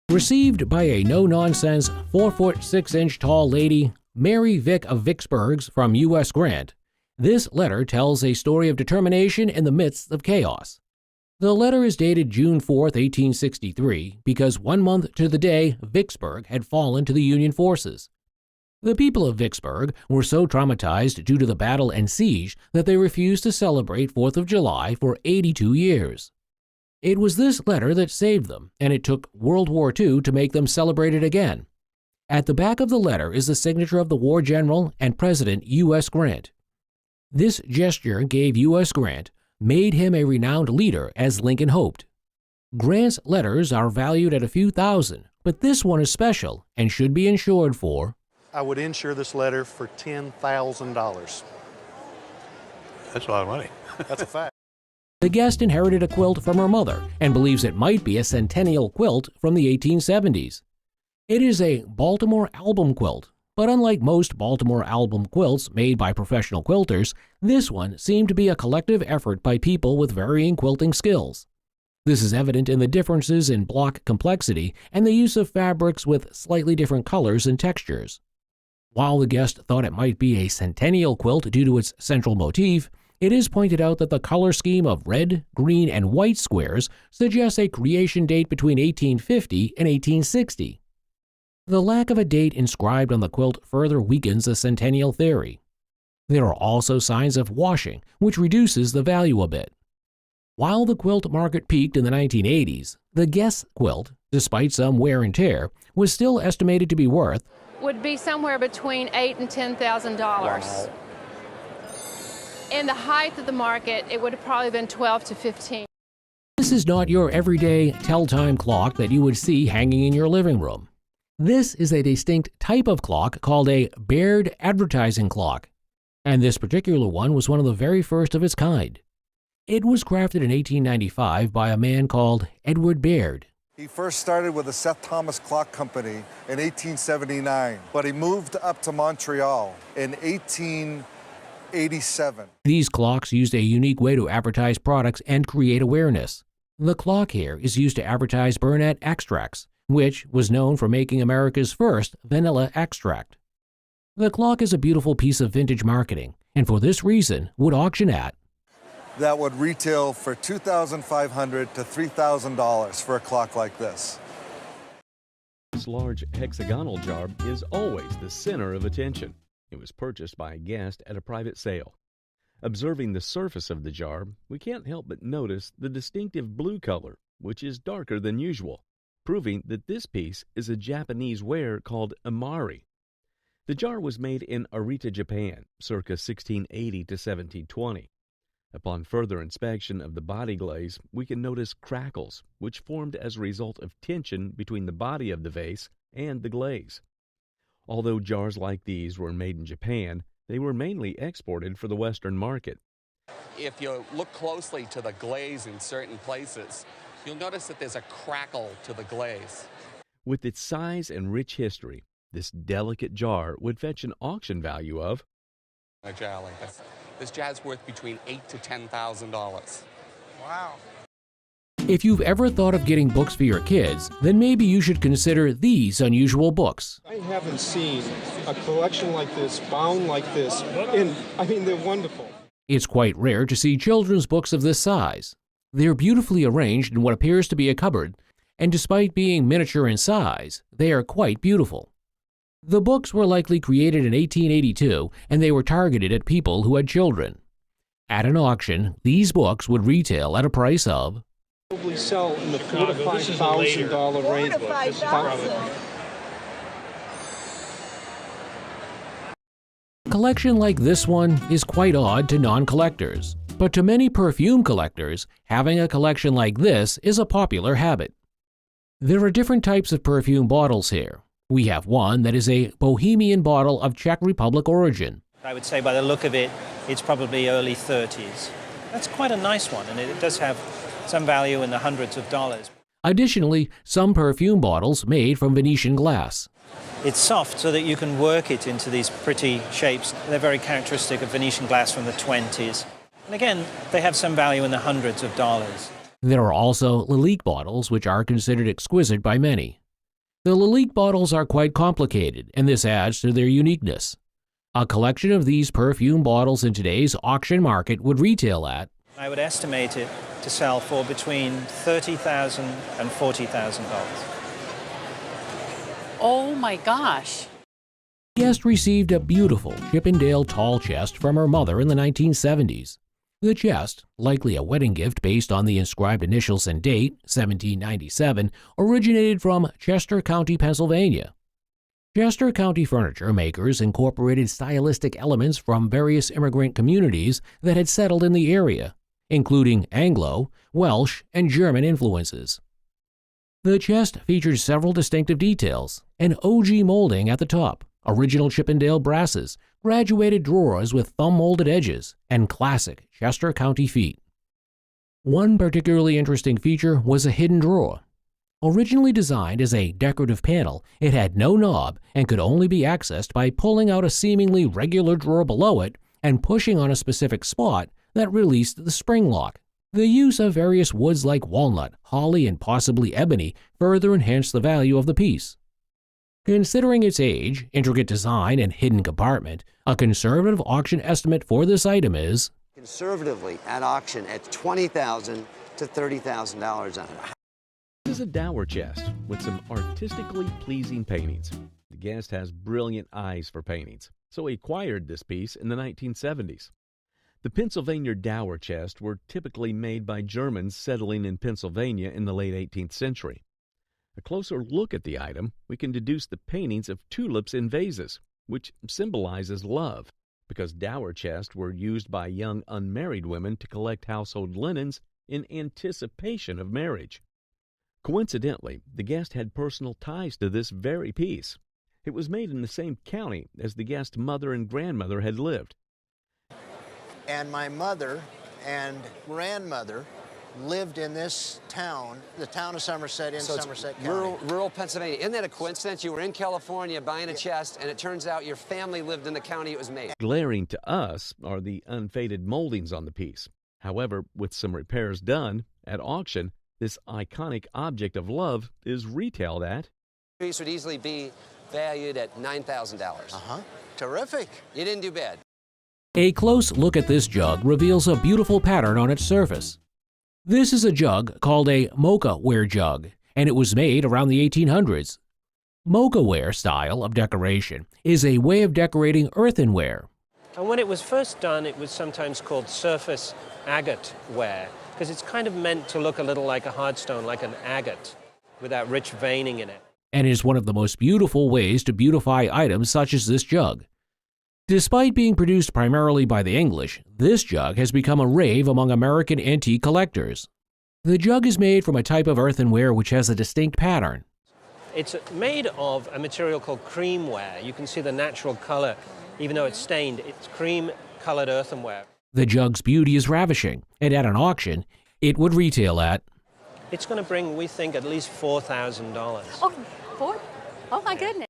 [SPEAKER 4] Received by a no-nonsense 4-foot 6-inch tall lady, Mary Vick of Vicksburg's from U.S. Grant, this letter tells a story of determination in the midst of chaos. The letter is dated June 4, 1863, because 1 month to the day Vicksburg had fallen to the Union forces. The people of Vicksburg were so traumatized due to the battle and siege that they refused to celebrate 4th of July for 82 years. It was this letter that saved them, and it took World War II to make them celebrate it again. At the back of the letter is the signature of the war general and President U.S. Grant. This gesture gave U.S. Grant, made him a renowned leader as Lincoln hoped. Grant's letters are valued at a few thousand, but this one is special and should be insured for.
[SPEAKER 9] I would insure this letter for $10,000.
[SPEAKER 19] That's a lot of money.
[SPEAKER 9] That's a fact.
[SPEAKER 4] The guest inherited a quilt from her mother and believes it might be a centennial quilt from the 1870s. It is a Baltimore album quilt, but unlike most Baltimore album quilts made by professional quilters, this one seemed to be a collective effort by people with varying quilting skills. This is evident in the differences in block complexity and the use of fabrics with slightly different colors and textures. While the guest thought it might be a centennial quilt due to its central motif, it is pointed out that the color scheme of red, green, and white squares suggests a creation date between 1850 and 1860. The lack of a date inscribed on the quilt further weakens the centennial theory. There are also signs of washing, which reduces the value a bit. While the quilt market peaked in the 1980s, the guest quilt, despite some wear and tear, was still estimated to be worth
[SPEAKER 19] would be somewhere between $8,000 and $10,000.
[SPEAKER 2] Wow.
[SPEAKER 19] In the height of the market, it would have probably been 12 to 15.
[SPEAKER 4] This is not your everyday tell-time clock that you would see hanging in your living room. This is a distinct type of clock called a Baird advertising clock, and this particular one was one of the very first of its kind. It was crafted in 1895 by a man called Edward Baird.
[SPEAKER 2] He first started with the Seth Thomas Clock Company in 1879, but he moved up to Montreal in 1887.
[SPEAKER 4] These clocks used a unique way to advertise products and create awareness. The clock here is used to advertise Burnett extracts, which was known for making America's first vanilla extract. The clock is a beautiful piece of vintage marketing, and for this reason would auction at
[SPEAKER 2] that would retail for $2,500 to $3,000 for a clock like this.
[SPEAKER 1] This large hexagonal jar is always the center of attention. It was purchased by a guest at a private sale. Observing the surface of the jar, we can't help but notice the distinctive blue color, which is darker than usual, proving that this piece is a Japanese ware called amari. The jar was made in Arita, Japan, circa 1680 to 1720. Upon further inspection of the body glaze, we can notice crackles, which formed as a result of tension between the body of the vase and the glaze. Although jars like these were made in Japan, they were mainly exported for the Western market.
[SPEAKER 20] If you look closely to the glaze in certain places, you'll notice that there's a crackle to the glaze.
[SPEAKER 1] With its size and rich history, this delicate jar would fetch an auction value of
[SPEAKER 20] A jar like this. This jar's worth between $8,000 to $10,000.
[SPEAKER 6] Wow.
[SPEAKER 4] If you've ever thought of getting books for your kids, then maybe you should consider these unusual books.
[SPEAKER 15] I haven't seen a collection like this, bound like this, and I mean, they're wonderful.
[SPEAKER 4] It's quite rare to see children's books of this size. They're beautifully arranged in what appears to be a cupboard, and despite being miniature in size, they are quite beautiful. The books were likely created in 1882, and they were targeted at people who had children. At an auction, these books would retail at a price of
[SPEAKER 15] Probably sell in the $4,000 to $5,000 range.
[SPEAKER 4] A collection like this one is quite odd to non-collectors, but to many perfume collectors, having a collection like this is a popular habit. There are different types of perfume bottles here. We have one that is a Bohemian bottle of Czech Republic origin.
[SPEAKER 15] I would say by the look of it, it's probably early 30s. That's quite a nice one, and it does have some value in the hundreds of dollars.
[SPEAKER 4] Additionally, some perfume bottles made from Venetian glass.
[SPEAKER 15] It's soft so that you can work it into these pretty shapes. They're very characteristic of Venetian glass from the 20s. And again, they have some value in the hundreds of dollars.
[SPEAKER 4] There are also Lalique bottles, which are considered exquisite by many. The Lalique bottles are quite complicated, and this adds to their uniqueness. A collection of these perfume bottles in today's auction market would retail at
[SPEAKER 15] I would estimate it to sell for between $30,000 and $40,000.
[SPEAKER 12] Oh my gosh.
[SPEAKER 4] The guest received a beautiful Chippendale tall chest from her mother in the 1970s. The chest, likely a wedding gift based on the inscribed initials and date, 1797, originated from Chester County, Pennsylvania. Chester County furniture makers incorporated stylistic elements from various immigrant communities that had settled in the area, including Anglo, Welsh, and German influences. The chest featured several distinctive details: an OG molding at the top, original Chippendale brasses, graduated drawers with thumb-molded edges, and classic Chester County feet. One particularly interesting feature was a hidden drawer. Originally designed as a decorative panel, it had no knob and could only be accessed by pulling out a seemingly regular drawer below it and pushing on a specific spot that released the spring lock. The use of various woods like walnut, holly, and possibly ebony further enhanced the value of the piece. Considering its age, intricate design, and hidden compartment, a conservative auction estimate for this item is
[SPEAKER 25] Conservatively at auction at $20,000 to $30,000 on it.
[SPEAKER 1] This is a dower chest with some artistically pleasing paintings. The guest has brilliant eyes for paintings, so he acquired this piece in the 1970s. The Pennsylvania dower chests were typically made by Germans settling in Pennsylvania in the late 18th century. A closer look at the item, we can deduce the paintings of tulips in vases, which symbolizes love, because dower chests were used by young unmarried women to collect household linens in anticipation of marriage. Coincidentally, the guest had personal ties to this very piece. It was made in the same county as the guest's mother and grandmother had lived.
[SPEAKER 5] And my mother and grandmother lived in this town, the town of Somerset in Somerset County.
[SPEAKER 25] Rural Pennsylvania. Isn't that a coincidence? You were in California buying a chest, and it turns out your family lived in the county it was made.
[SPEAKER 1] Glaring to us are the unfaded moldings on the piece. However, with some repairs done, at auction, this iconic object of love is retailed at...
[SPEAKER 25] The piece would easily be valued at $9,000.
[SPEAKER 5] Terrific.
[SPEAKER 25] You didn't do bad.
[SPEAKER 4] A close look at this jug reveals a beautiful pattern on its surface. This is a jug called a mocha-ware jug, and it was made around the 1800s. Mocha-ware style of decoration is a way of decorating earthenware.
[SPEAKER 15] And when it was first done, it was sometimes called surface agate ware, because it's kind of meant to look a little like a hardstone, like an agate, with that rich veining in it.
[SPEAKER 4] And is one of the most beautiful ways to beautify items such as this jug. Despite being produced primarily by the English, this jug has become a rave among American antique collectors. The jug is made from a type of earthenware which has a distinct pattern.
[SPEAKER 15] It's made of a material called creamware. You can see the natural color, even though it's stained, it's cream-colored earthenware.
[SPEAKER 4] The jug's beauty is ravishing, and at an auction, it would retail at...
[SPEAKER 15] It's going to bring, we think, at least $4,000.
[SPEAKER 12] Oh, $4,000? Oh my goodness.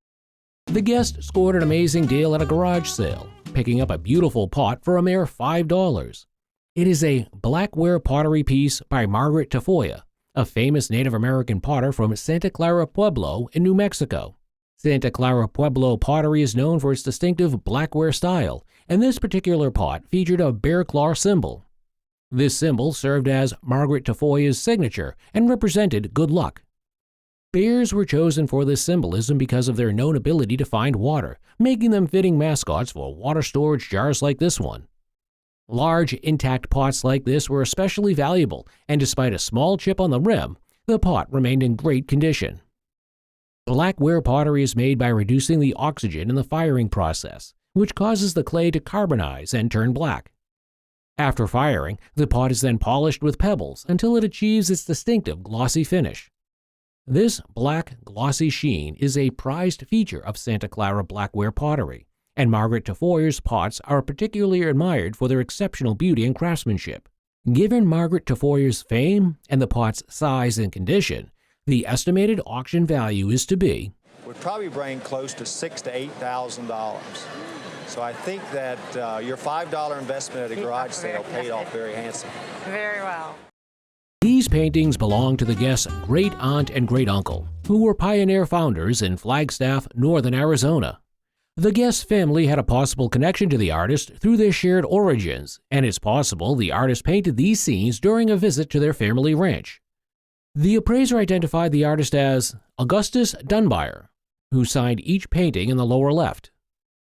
[SPEAKER 4] The guest scored an amazing deal at a garage sale, picking up a beautiful pot for a mere $5. It is a blackware pottery piece by Margaret Tafoya, a famous Native American potter from Santa Clara Pueblo in New Mexico. Santa Clara Pueblo pottery is known for its distinctive blackware style, and this particular pot featured a bear claw symbol. This symbol served as Margaret Tafoya's signature and represented good luck. Bears were chosen for this symbolism because of their known ability to find water, making them fitting mascots for water storage jars like this one. Large, intact pots like this were especially valuable, and despite a small chip on the rim, the pot remained in great condition. Blackware pottery is made by reducing the oxygen in the firing process, which causes the clay to carbonize and turn black. After firing, the pot is then polished with pebbles until it achieves its distinctive glossy finish. This black, glossy sheen is a prized feature of Santa Clara blackware pottery, and Margaret Tafoya's pots are particularly admired for their exceptional beauty and craftsmanship. Given Margaret Tafoya's fame and the pot's size and condition, the estimated auction value is to be...
[SPEAKER 11] Would probably bring close to $6,000 to $8,000. So I think that your $5 investment at a garage sale paid off very handsome.
[SPEAKER 12] Very well.
[SPEAKER 4] These paintings belong to the guest's great-aunt and great-uncle, who were pioneer founders in Flagstaff, northern Arizona. The guest's family had a possible connection to the artist through their shared origins, and it's possible the artist painted these scenes during a visit to their family ranch. The appraiser identified the artist as Augustus Duner, who signed each painting in the lower left.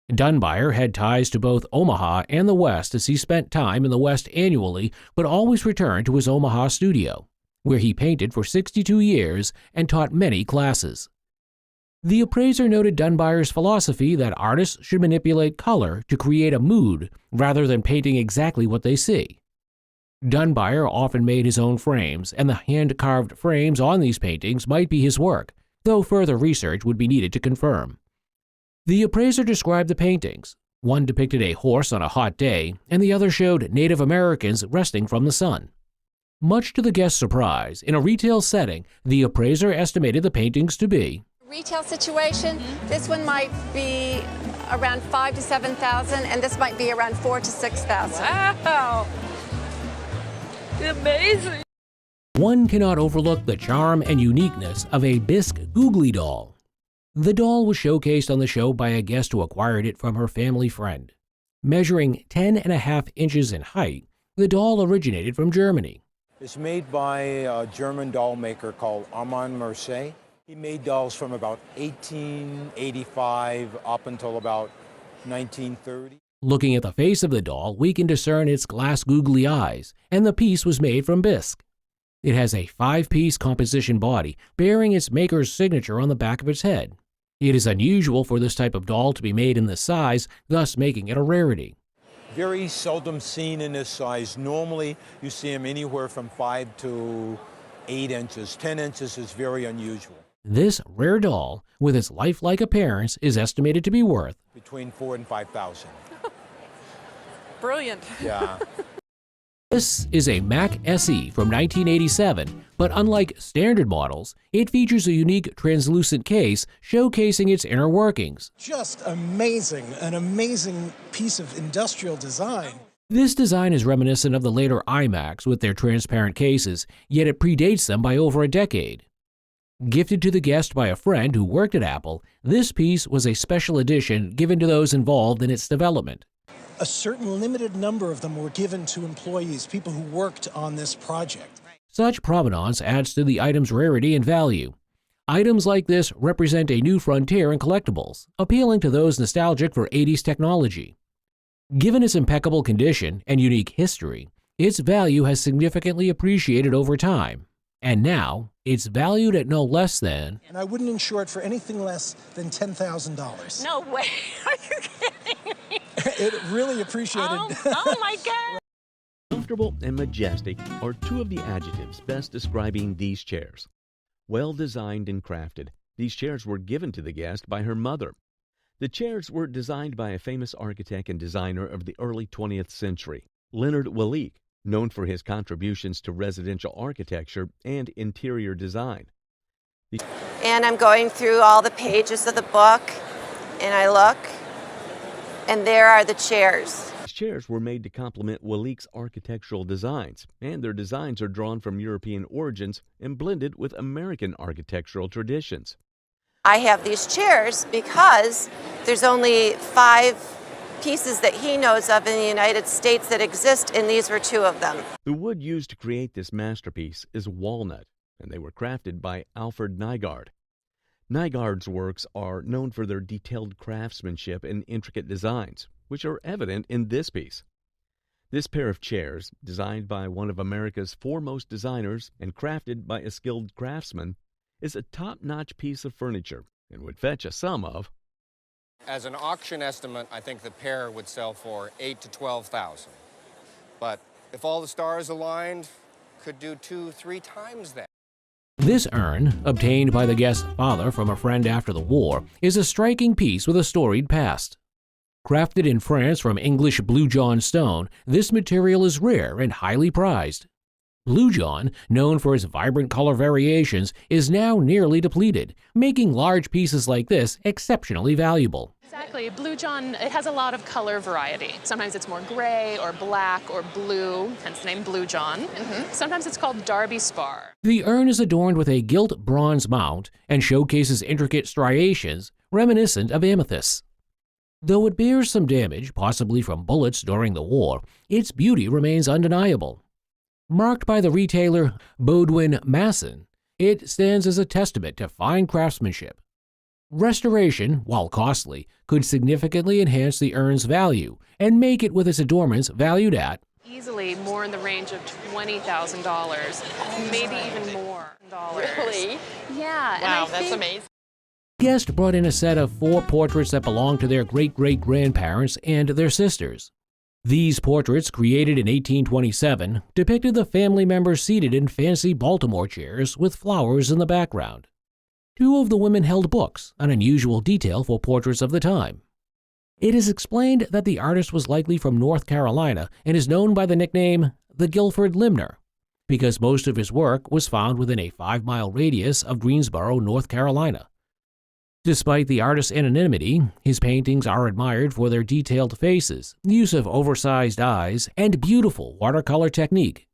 [SPEAKER 4] Duner had ties to both Omaha and the West as he spent time in the West annually, but always returned to his Omaha studio, where he painted for 62 years and taught many classes. The appraiser noted Dunbar's philosophy that artists should manipulate color to create a mood rather than painting exactly what they see. Duner often made his own frames, and the hand-carved frames on these paintings might be his work, though further research would be needed to confirm. The appraiser described the paintings. One depicted a horse on a hot day, and the other showed Native Americans resting from the sun. Much to the guest's surprise, in a retail setting, the appraiser estimated the paintings to be
[SPEAKER 12] Retail situation, this one might be around 5,000 to 7,000, and this might be around 4,000 to 6,000.
[SPEAKER 7] Wow! Amazing!
[SPEAKER 4] One cannot overlook the charm and uniqueness of a bisque googly doll. The doll was showcased on the show by a guest who acquired it from her family friend. Measuring 10.5 inches in height, the doll originated from Germany.
[SPEAKER 3] It's made by a German doll maker called Alphonse Mucha. He made dolls from about 1885 up until about 1930.
[SPEAKER 4] Looking at the face of the doll, we can discern its glass googly eyes, and the piece was made from bisque. It has a 5-piece composition body, bearing its maker's signature on the back of its head. It is unusual for this type of doll to be made in this size, thus making it a rarity.
[SPEAKER 3] Very seldom seen in this size. Normally, you see them anywhere from 5 to 8 inches. 10 inches is very unusual.
[SPEAKER 4] This rare doll, with its lifelike appearance, is estimated to be worth
[SPEAKER 3] between 4,000 and 5,000.
[SPEAKER 7] Brilliant.
[SPEAKER 3] Yeah.
[SPEAKER 4] This is a Mac SE from 1987, but unlike standard models, it features a unique translucent case showcasing its inner workings.
[SPEAKER 6] Just amazing, an amazing piece of industrial design.
[SPEAKER 4] This design is reminiscent of the later iMacs with their transparent cases, yet it predates them by over a decade. Gifted to the guest by a friend who worked at Apple, this piece was a special edition given to those involved in its development.
[SPEAKER 6] A certain limited number of them were given to employees, people who worked on this project.
[SPEAKER 4] Such provenance adds to the item's rarity and value. Items like this represent a new frontier in collectibles, appealing to those nostalgic for 80s technology. Given its impeccable condition and unique history, its value has significantly appreciated over time, and now it's valued at no less than...
[SPEAKER 6] And I wouldn't insure it for anything less than $10,000.
[SPEAKER 12] No way! Are you kidding me?
[SPEAKER 6] It really appreciated.
[SPEAKER 12] Oh my God!
[SPEAKER 1] Comfortable and majestic are two of the adjectives best describing these chairs. Well designed and crafted, these chairs were given to the guest by her mother. The chairs were designed by a famous architect and designer of the early 20th century, Leonard Wik, known for his contributions to residential architecture and interior design.
[SPEAKER 8] And I'm going through all the pages of the book, and I look, and there are the chairs.
[SPEAKER 1] These chairs were made to complement Walik's architectural designs, and their designs are drawn from European origins and blended with American architectural traditions.
[SPEAKER 8] I have these chairs because there's only 5 pieces that he knows of in the United States that exist, and these were 2 of them.
[SPEAKER 1] The wood used to create this masterpiece is walnut, and they were crafted by Alfred Nygaard. Nygaard's works are known for their detailed craftsmanship and intricate designs, which are evident in this piece. This pair of chairs, designed by one of America's foremost designers and crafted by a skilled craftsman, is a top-notch piece of furniture and would fetch a sum of...
[SPEAKER 22] As an auction estimate, I think the pair would sell for $8,000 to $12,000. But if all the stars aligned, could do 2-3 times that.
[SPEAKER 4] This urn, obtained by the guest's father from a friend after the war, is a striking piece with a storied past. Crafted in France from English Blue John stone, this material is rare and highly prized. Blue John, known for its vibrant color variations, is now nearly depleted, making large pieces like this exceptionally valuable.
[SPEAKER 23] Exactly. Blue John, it has a lot of color variety. Sometimes it's more gray or black or blue, hence the name Blue John. Sometimes it's called Derby Spar.
[SPEAKER 4] The urn is adorned with a gilt bronze mount and showcases intricate striations reminiscent of amethysts. Though it bears some damage, possibly from bullets during the war, its beauty remains undeniable. Marked by the retailer Baudouin Masson, it stands as a testament to fine craftsmanship. Restoration, while costly, could significantly enhance the urn's value and make it with its adornments valued at
[SPEAKER 23] Easily more in the range of $20,000, maybe even more.
[SPEAKER 12] Really?
[SPEAKER 23] Yeah.
[SPEAKER 12] Wow, that's amazing.
[SPEAKER 4] The guest brought in a set of 4 portraits that belonged to their great-great-grandparents and their sisters. These portraits, created in 1827, depicted the family members seated in fancy Baltimore chairs with flowers in the background. 2 of the women held books, an unusual detail for portraits of the time. It is explained that the artist was likely from North Carolina and is known by the nickname the Guilford Limner. because most of his work was found within a 5-mile radius of Greensboro, North Carolina. Despite the artist's anonymity, his paintings are admired for their detailed faces, use of oversized eyes, and beautiful watercolor technique.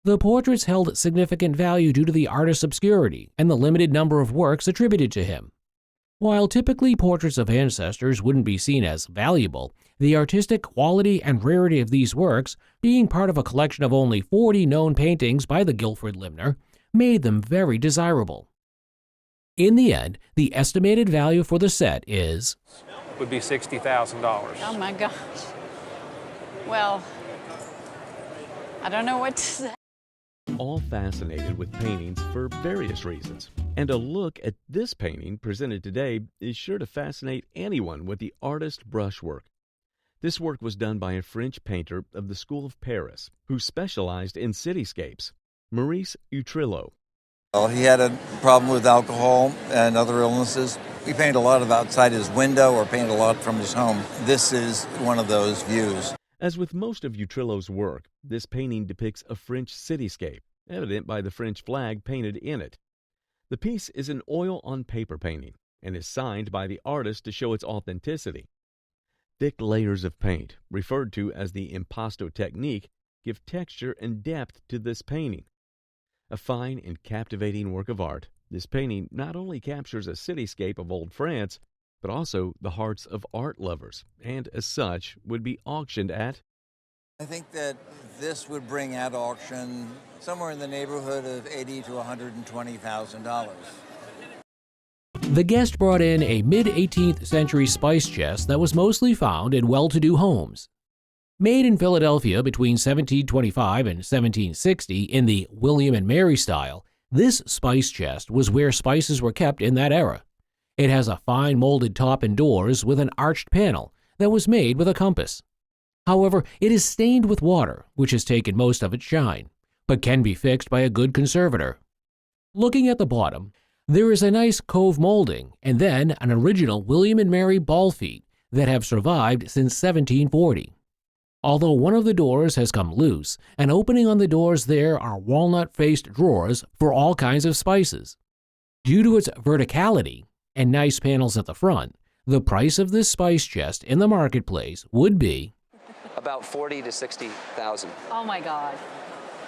[SPEAKER 4] The portraits held significant value due to the artist's obscurity and the limited number of works attributed to him. While typically portraits of ancestors wouldn't be seen as valuable, the artistic quality and rarity of these works, being part of a collection of only 40 known paintings by the Guilford Limner, made them very desirable. In the end, the estimated value for the set
[SPEAKER 10] would be $60,000.
[SPEAKER 14] Oh my gosh. Well, I don't know what to say.
[SPEAKER 1] All fascinated with paintings for various reasons, and a look at this painting presented today is sure to fascinate anyone with the artist's brushwork. This work was done by a French painter of the School of Paris who specialized in cityscapes, Maurice Utrillo.
[SPEAKER 17] Well, he had a problem with alcohol and other illnesses. He painted a lot of outside his window or painted a lot from his home. This is one of those views.
[SPEAKER 1] As with most of Utrillo's work, this painting depicts a French cityscape, evident by the French flag painted in it. The piece is an oil-on-paper painting and is signed by the artist to show its authenticity. Thick layers of paint, referred to as the impasto technique, give texture and depth to this painting. A fine and captivating work of art, this painting not only captures a cityscape of old France, but also the hearts of art lovers, and as such would be auctioned at...
[SPEAKER 17] I think that this would bring at auction somewhere in the neighborhood of $80,000 to $120,000.
[SPEAKER 4] The guest brought in a mid-18th century spice chest that was mostly found in well-to-do homes. Made in Philadelphia between 1725 and 1760 in the William and Mary style, this spice chest was where spices were kept in that era. It has a fine molded top and doors with an arched panel that was made with a compass. However, it is stained with water, which has taken most of its shine, but can be fixed by a good conservator. Looking at the bottom, there is a nice cove molding and then an original William and Mary ball feet that have survived since 1740. Although one of the doors has come loose, an opening on the doors there are walnut-faced drawers for all kinds of spices. Due to its verticality and nice panels at the front, the price of this spice chest in the marketplace would be
[SPEAKER 25] about 40 to 60,000.
[SPEAKER 14] Oh my God.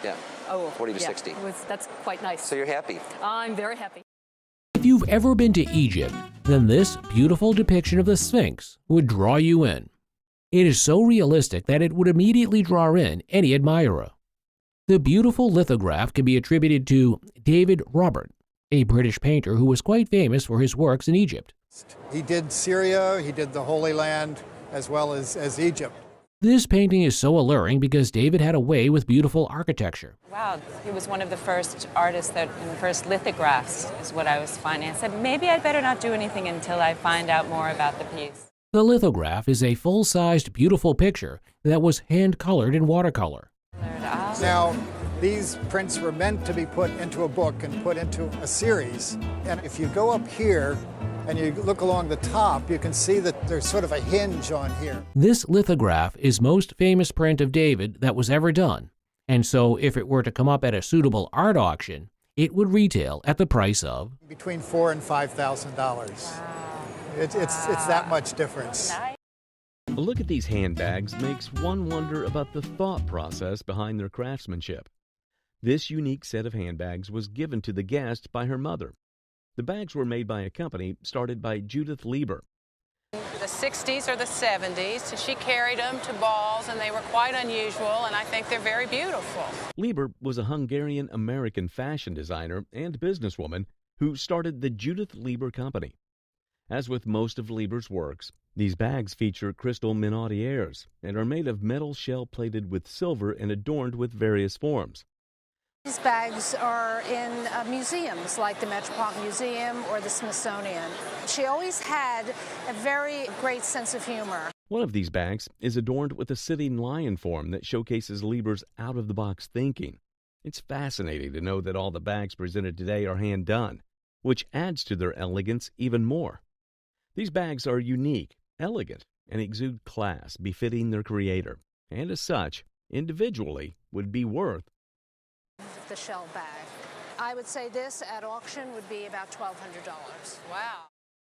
[SPEAKER 25] Yeah.
[SPEAKER 14] Oh,
[SPEAKER 25] 40 to
[SPEAKER 14] yeah.
[SPEAKER 25] 60.
[SPEAKER 14] That's quite nice.
[SPEAKER 25] So you're happy?
[SPEAKER 14] I'm very happy.
[SPEAKER 4] If you've ever been to Egypt, then this beautiful depiction of the Sphinx would draw you in. It is so realistic that it would immediately draw in any admirer. The beautiful lithograph can be attributed to David Robert, a British painter who was quite famous for his works in Egypt.
[SPEAKER 18] He did Syria, he did the Holy Land, as well as Egypt.
[SPEAKER 4] This painting is so alluring because David had a way with beautiful architecture.
[SPEAKER 24] Wow, he was one of the first artists that, in the first lithographs is what I was finding. I said, maybe I'd better not do anything until I find out more about the piece.
[SPEAKER 4] The lithograph is a full-sized, beautiful picture that was hand-colored in watercolor.
[SPEAKER 18] Now, these prints were meant to be put into a book and put into a series. And if you go up here and you look along the top, you can see that there's sort of a hinge on here.
[SPEAKER 4] This lithograph is most famous print of David that was ever done, and so if it were to come up at a suitable art auction, it would retail at the price of
[SPEAKER 18] between $4,000 and $5,000. Wow. It's that much difference.
[SPEAKER 1] A look at these handbags makes one wonder about the thought process behind their craftsmanship. This unique set of handbags was given to the guest by her mother. The bags were made by a company started by Judith Leiber.
[SPEAKER 26] The 60s or the 70s, she carried them to balls, and they were quite unusual, and I think they're very beautiful.
[SPEAKER 1] Leiber was a Hungarian-American fashion designer and businesswoman who started the Judith Leiber Company. As with most of Leiber's works, these bags feature crystal minaudières and are made of metal shell plated with silver and adorned with various forms.
[SPEAKER 27] These bags are in museums like the Metropolitan Museum or the Smithsonian. She always had a very great sense of humor.
[SPEAKER 1] One of these bags is adorned with a sitting lion form that showcases Leiber's out-of-the-box thinking. It's fascinating to know that all the bags presented today are hand-done, which adds to their elegance even more. These bags are unique, elegant, and exude class befitting their creator, and as such, individually, would be worth
[SPEAKER 27] the shell bag. I would say this at auction would be about $1,200.
[SPEAKER 26] Wow.